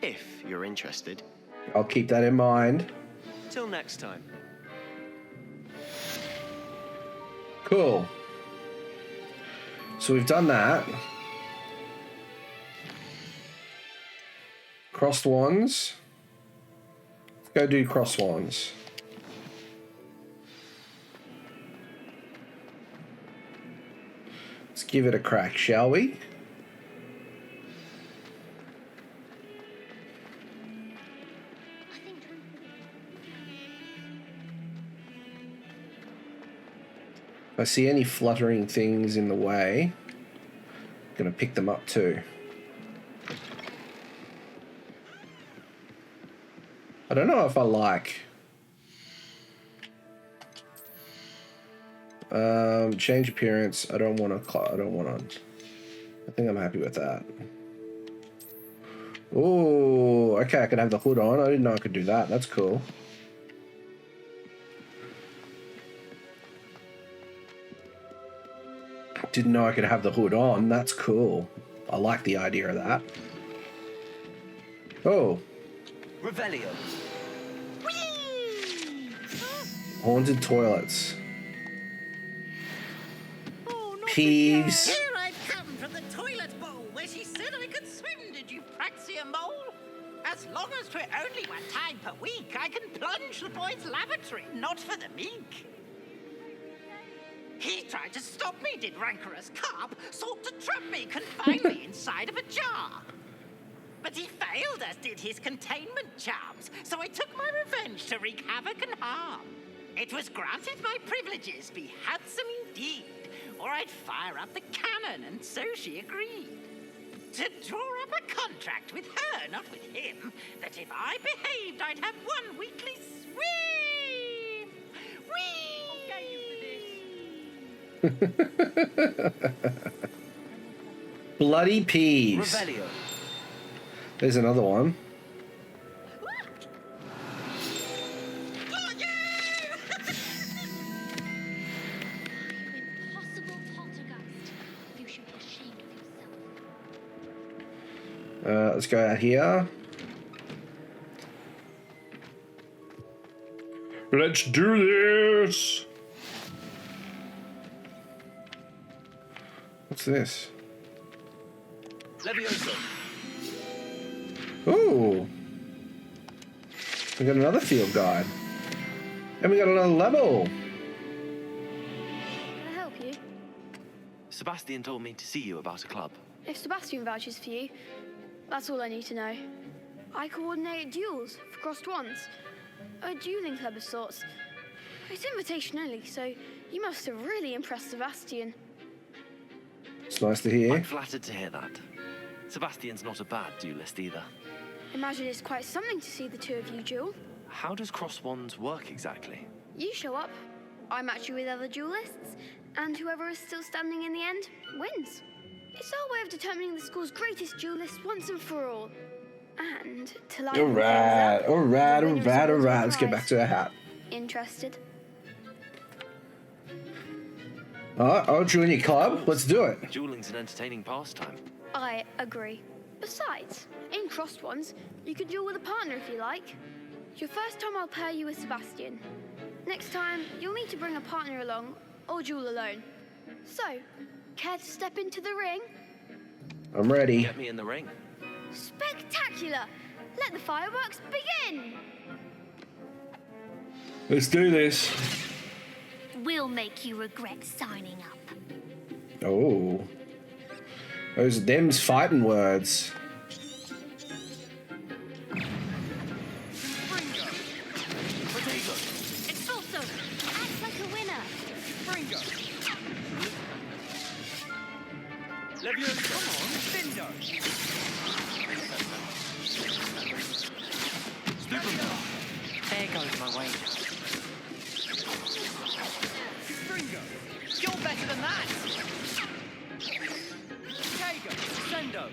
If you're interested. I'll keep that in mind. Till next time. Cool. So we've done that. Crossed wands. Let's go do cross wands. Let's give it a crack, shall we? If I see any fluttering things in the way, I'm going to pick them up too. I don't know if I like. Change appearance. I don't want to. I think I'm happy with that. Oh, okay. I can have the hood on. I didn't know I could do that. That's cool. Didn't know I could have the hood on. That's cool. I like the idea of that. Oh. Revelio. Haunted toilets. Peeves. Here I've come from the toilet bowl where she said I could swim, did you praxia mole? As long as for only one time per week, I can plunge the boy's lavatory, not for the meek. He tried to stop me, did rancorous carp, sought to trap me, confine me inside of a jar. But he failed, as did his containment charms, so I took my revenge to wreak havoc and harm. It was granted my privileges be handsome indeed, or I'd fire up the cannon, and so she agreed. To draw up a contract with her, not with him, that if I behaved, I'd have one weekly swim. Bloody peeves. Revelio. There's another one. Let's go out here. Let's do this. What's this? Levioso. Ooh. We got another field guide. And we got another level. Can I help you? Sebastian told me to see you about a club. If Sebastian vouches for you, that's all I need to know. I coordinate duels for crossed wands. A dueling club of sorts. It's invitation only, so you must have really impressed Sebastian. It's nice to hear. I'm flattered to hear that. Sebastian's not a bad duelist either. Imagine it's quite something to see the two of you duel. How does cross wands work exactly? You show up, I match you with other duelists, and whoever is still standing in the end wins. It's our way of determining the school's greatest duelist once and for all. And to lighten Alright. things up, the winner is awarded a Let's get back prize. to the hat. Interested? I'll join your club. Let's do it. Dueling's an entertaining pastime. I agree. Besides, in crossed ones, you can duel with a partner if you like. Your first time I'll pair you with Sebastian. Next time, you'll need to bring a partner along or duel alone. So, care to step into the ring? I'm ready. Get me in the ring. Spectacular! Let the fireworks begin! Let's do this. We'll make you regret signing up. Oh. Those them's fighting words. Expulso! Act like a winner. Fringo. Leviosa, come on. Bindo. There goes my wager. Fringo. You're better than that! Tego. Sendo.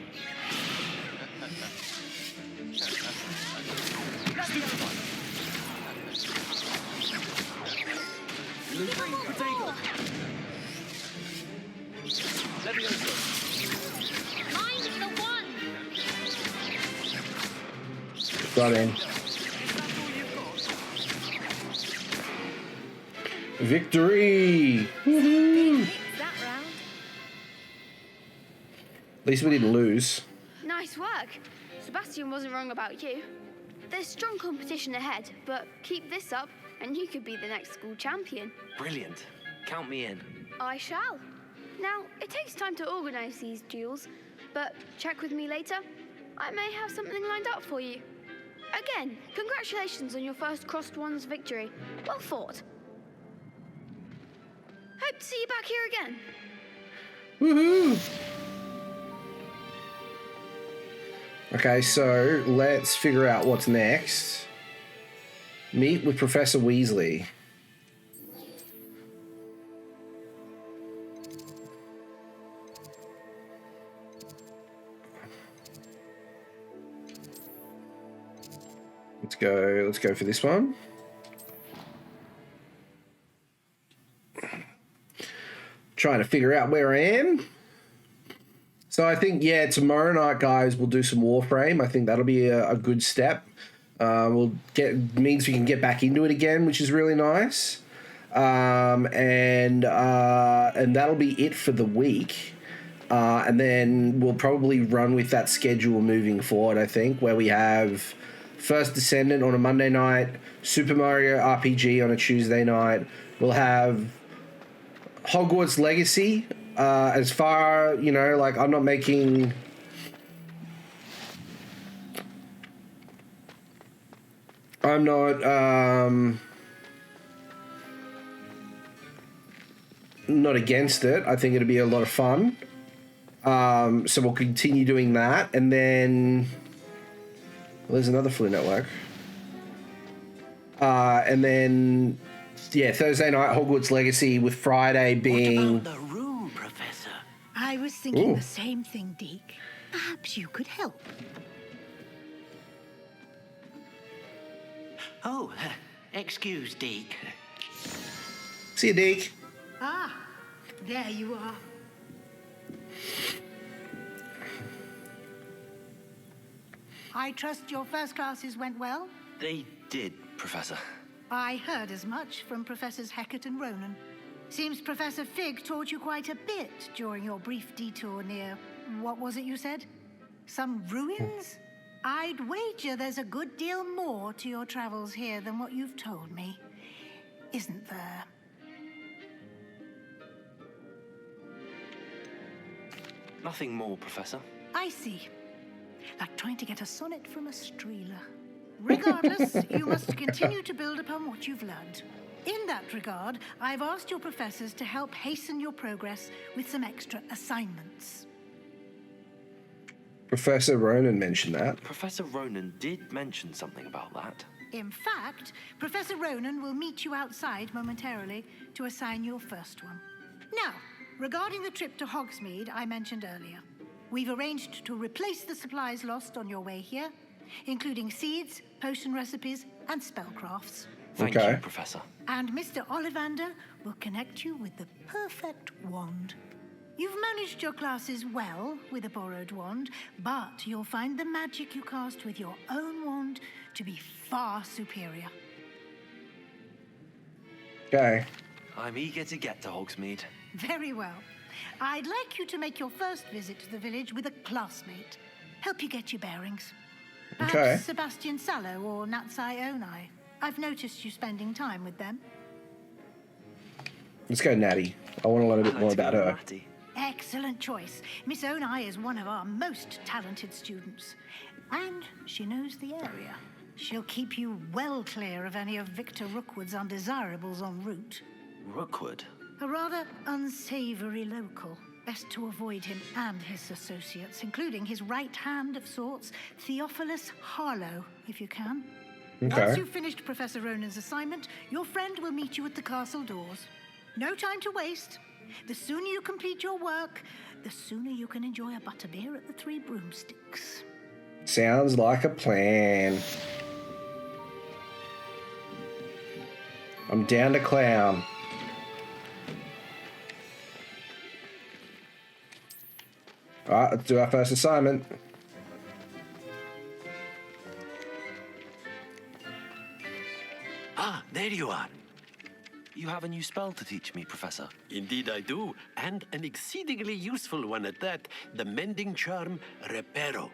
Protego. Leviosa. I'm the one! Got in. Victory! Woohoo! That round. At least we didn't lose. Nice work. Sebastian wasn't wrong about you. There's strong competition ahead, but keep this up and you could be the next school champion. Brilliant. Count me in. I shall. Now, it takes time to organise these duels, but check with me later. I may have something lined up for you. Again, congratulations on your first Crossed Ones victory. Well fought. Hope to see you back here again. Woohoo! Okay, so let's figure out what's next. Meet with Professor Weasley. Let's go for this one. Trying to figure out where I am. So I think, yeah, tomorrow night, guys, we'll do some Warframe. I think that'll be a good step. Means we can get back into it again, which is really nice. And that'll be it for the week. And then we'll probably run with that schedule moving forward, I think, where we have First Descendant on a Monday night, Super Mario RPG on a Tuesday night. We'll have Hogwarts Legacy. As far, like, I'm not making... I'm not against it. I think it'll be a lot of fun. So we'll continue doing that. And then... Well, there's another Flu Network. And then... Yeah, Thursday night, Hogwarts Legacy, with Friday being... What about the room, Professor? I was thinking Ooh. the same thing, Deke. Perhaps you could help. Oh, excuse, Deke. See you, Deke. Ah, there you are. I trust your first classes went well? They did, Professor. I heard as much from Professors Hecat and Ronan. Seems Professor Fig taught you quite a bit during your brief detour near... What was it you said? Some ruins? I'd wager there's a good deal more to your travels here than what you've told me. Isn't there? Nothing more, Professor. I see. Like trying to get a sonnet from a streeler. Regardless, you must continue to build upon what you've learned. In that regard, I've asked your professors to help hasten your progress with some extra assignments. Professor Ronan mentioned that. Professor Ronan did mention something about that. In fact, Professor Ronan will meet you outside momentarily to assign your first one. Now, regarding the trip to Hogsmeade I mentioned earlier, we've arranged to replace the supplies lost on your way here, including seeds, potion recipes, and spellcrafts. Thank Okay. you, Professor. And Mr. Ollivander will connect you with the perfect wand. You've managed your classes well with a borrowed wand, but you'll find the magic you cast with your own wand to be far superior. Okay. I'm eager to get to Hogsmeade. Very well. I'd like you to make your first visit to the village with a classmate. Help you get your bearings. Perhaps Okay. Sebastian Sallow or Natsai Onai. I've noticed you spending time with them. Let's go Natty. I want to learn a bit more about her. Excellent choice. Miss Onai is one of our most talented students. And she knows the area. She'll keep you well clear of any of Victor Rookwood's undesirables en route. Rookwood? A rather unsavory local. Best to avoid him and his associates, including his right hand of sorts, Theophilus Harlow, if you can. Okay. Once you've finished Professor Ronan's assignment, your friend will meet you at the castle doors. No time to waste. The sooner you complete your work, the sooner you can enjoy a butterbeer at the Three Broomsticks. Sounds like a plan. I'm down to clown. Alright, let's do our first assignment. Ah, there you are. You have a new spell to teach me, Professor. Indeed I do, and an exceedingly useful one at that. The mending charm, Reparo.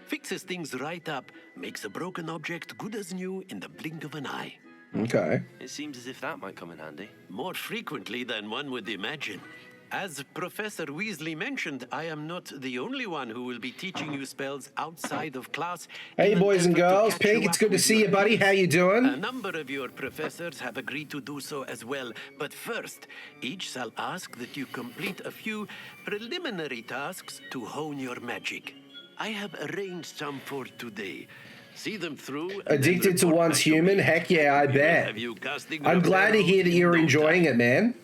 Fixes things right up, makes a broken object good as new in the blink of an eye. Okay. It seems as if that might come in handy. More frequently than one would imagine. As Professor Weasley mentioned, I am not the only one who will be teaching you spells outside of class. Hey, boys and girls. Pink, it's good to see you, buddy. How you doing? A number of your professors have agreed to do so as well. But first, each shall ask that you complete a few preliminary tasks to hone your magic. I have arranged some for today. See them through. Addicted to Once Human? Heck yeah, I bet. I'm glad to hear that you're enjoying it, man.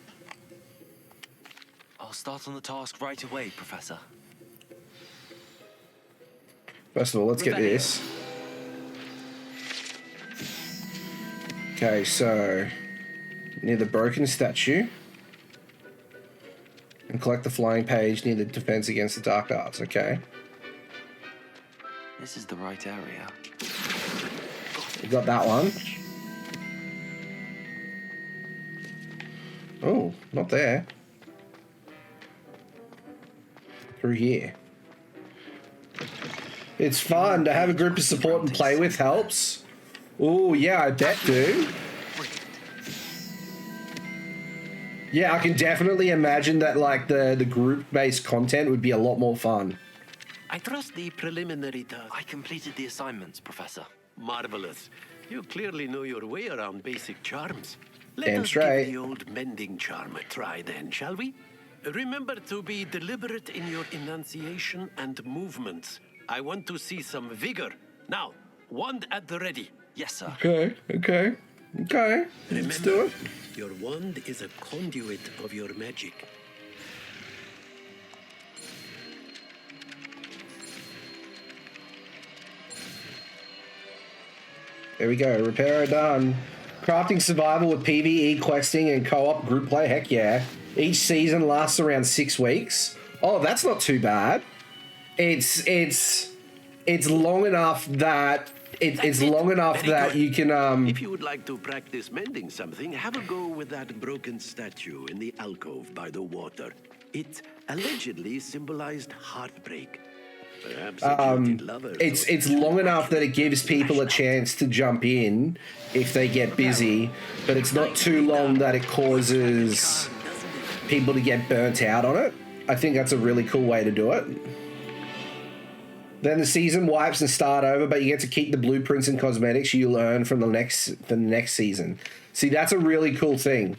I'll start on the task right away, Professor. First of all, let's get this. Okay, so near the broken statue. And collect the flying page near the defense against the dark arts, okay. This is the right area. We got that one. Oh, not there. Through here. It's fun to have a group of support and play with helps. Oh, yeah, I bet, dude. Yeah, I can definitely imagine that, like, the group-based content would be a lot more fun. I trust the preliminary task. I completed the assignments, Professor. Marvelous. You clearly know your way around basic charms. Damn Let us straight. give the old mending charm a try then, shall we? Remember to be deliberate in your enunciation and movements. I want to see some vigor. Now, wand at the ready. Yes, sir. Okay. Let's do it. Your wand is a conduit of your magic. There we go. Repair done. Crafting survival with PvE, questing, and co-op group play. Heck yeah. Each season lasts around 6 weeks. Oh, that's not too bad. It's long enough that you can If you would like to practice mending something, have a go with that broken statue in the alcove by the water. It allegedly symbolized heartbreak. Perhaps a jilted lover. it's long enough that it gives people a chance to jump in if they get busy, but it's not too long that it causes people to get burnt out on it. I think that's a really cool way to do it. Then the season wipes and start over, but you get to keep the blueprints and cosmetics you learn from the next season. See, that's a really cool thing.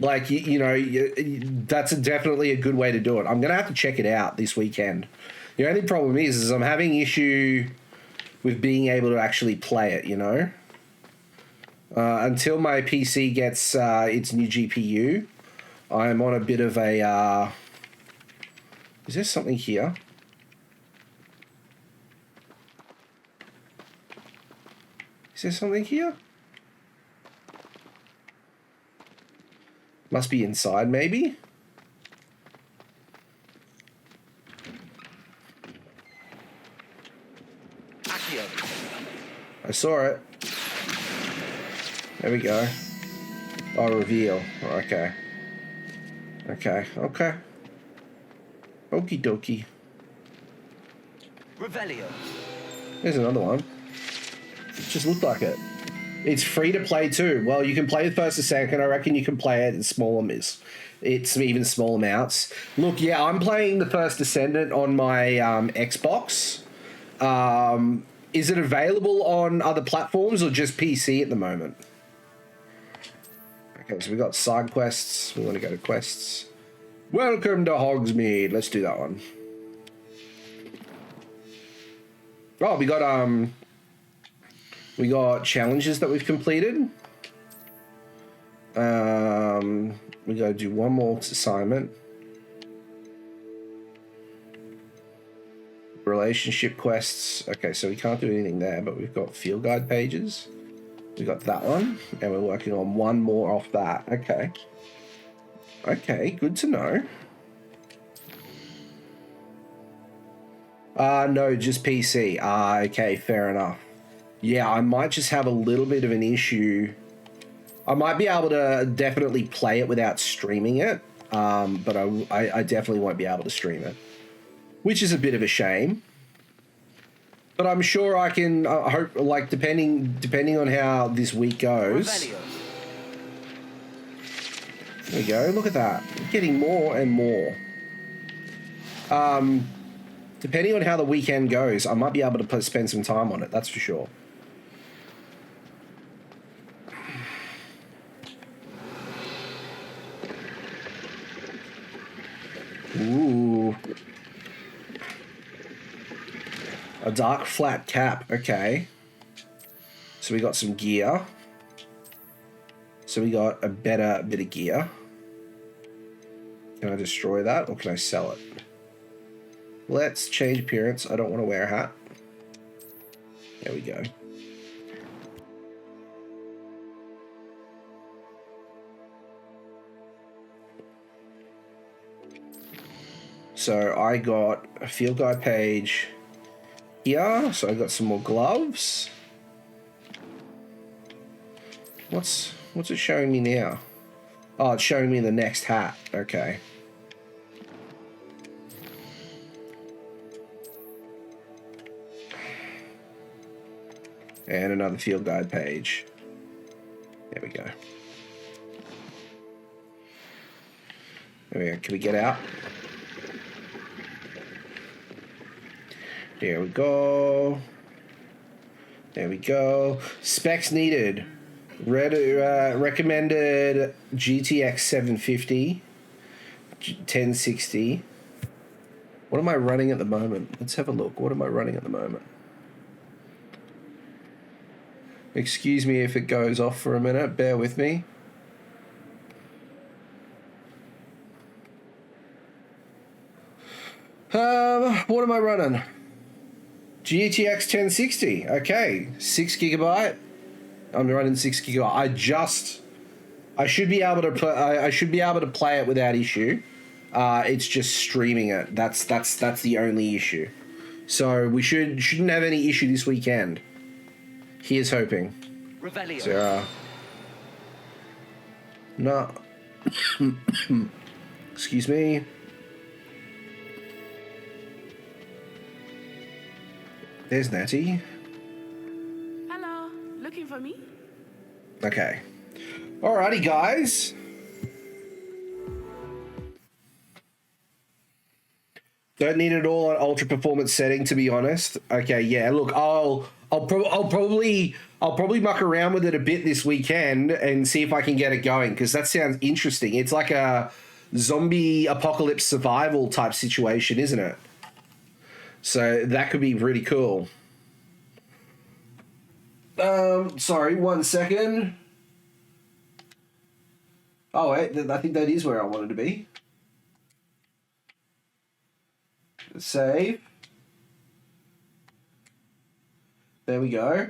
Like, that's definitely a good way to do it. I'm gonna have to check it out this weekend. The only problem is I'm having issue with being able to actually play it, until my PC gets its new GPU, I'm on a bit of a... is there something here? Is there something here? Must be inside, maybe? I saw it. There we go. Oh, reveal. Okay. Okay, okay. Okie dokie. Revelio. There's another one. It just looked like it. It's free to play too. Well, you can play the first and second. I reckon you can play it in smaller it's even small amounts. Look, yeah, I'm playing the First Descendant on my Xbox. Is it available on other platforms or just PC at the moment? Okay, so we got side quests. We want to go to quests. Welcome to Hogsmeade. Let's do that one. Oh, we got challenges that we've completed. We gotta do one more assignment. Relationship quests. Okay, so we can't do anything there, but we've got field guide pages. We got that one, and we're working on one more off that. Okay. Okay, good to know. No, just PC. Okay, fair enough. Yeah, I might just have a little bit of an issue. I might be able to definitely play it without streaming it, but I definitely won't be able to stream it, which is a bit of a shame. But I'm sure I can. I hope, like, depending on how this week goes. There we go. Look at that. We're getting more and more. Depending on how the weekend goes, I might be able to spend some time on it. That's for sure. Ooh. A dark flat cap. Okay. So we got some gear. So we got a better bit of gear. Can I destroy that or can I sell it? Let's change appearance. I don't want to wear a hat. There we go. So I got a field guide page here. So I got some more gloves. What's it showing me now? Oh, it's showing me the next hat. Okay. And another field guide page. There we go. There we go. Can we get out? There we go. There we go. Specs needed. Recommended GTX 750, 1060. What am I running at the moment? Let's have a look. What am I running at the moment? Excuse me if it goes off for a minute. Bear with me. What am I running? GTX 1060. Okay, 6 GB. I'm running 6 GB. I should be able to I should be able to play it without issue. It's just streaming it. That's the only issue. So we shouldn't have any issue this weekend. Here's hoping. Revelio. So, no. Excuse me. There's Natty. Hello, looking for me? Okay. Alrighty, guys. Don't need it all on ultra performance setting, to be honest. Okay, yeah. Look, I'll probably muck around with it a bit this weekend and see if I can get it going, because that sounds interesting. It's like a zombie apocalypse survival type situation, isn't it? So that could be really cool. Sorry, 1 second. Oh, wait, I think that is where I wanted to be. Save. There we go.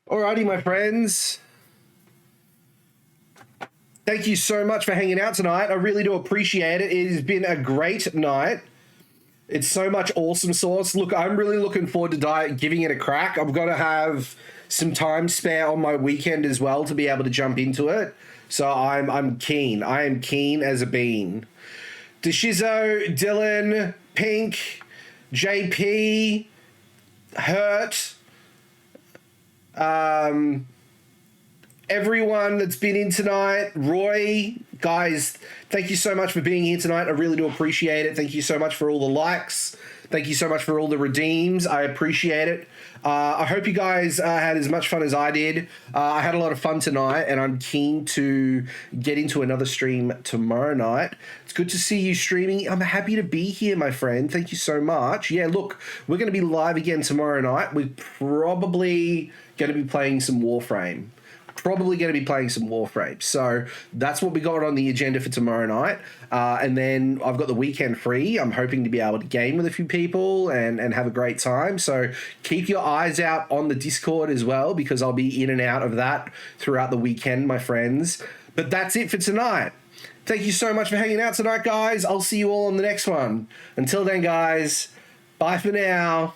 Alrighty, my friends. Thank you so much for hanging out tonight. I really do appreciate it. It has been a great night. It's so much awesome sauce. Look, I'm really looking forward to giving it a crack. I'm going to have some time spare on my weekend as well to be able to jump into it. So I'm keen. I am keen as a bean. Deshizo, Dylan, Pink, JP, Hurt, everyone that's been in tonight, Roy, guys, thank you so much for being here tonight. I really do appreciate it. Thank you so much for all the likes. Thank you so much for all the redeems. I appreciate it. I hope you guys had as much fun as I did. I had a lot of fun tonight, and I'm keen to get into another stream tomorrow night. It's good to see you streaming. I'm happy to be here, my friend. Thank you so much. Yeah, look, we're going to be live again tomorrow night. We're probably going to be playing some Warframe. So that's what we got on the agenda for tomorrow night. And then I've got the weekend free. I'm hoping to be able to game with a few people and have a great time. So keep your eyes out on the Discord as well, because I'll be in and out of that throughout the weekend, my friends. But that's it for tonight. Thank you so much for hanging out tonight, guys. I'll see you all on the next one. Until then, guys, bye for now.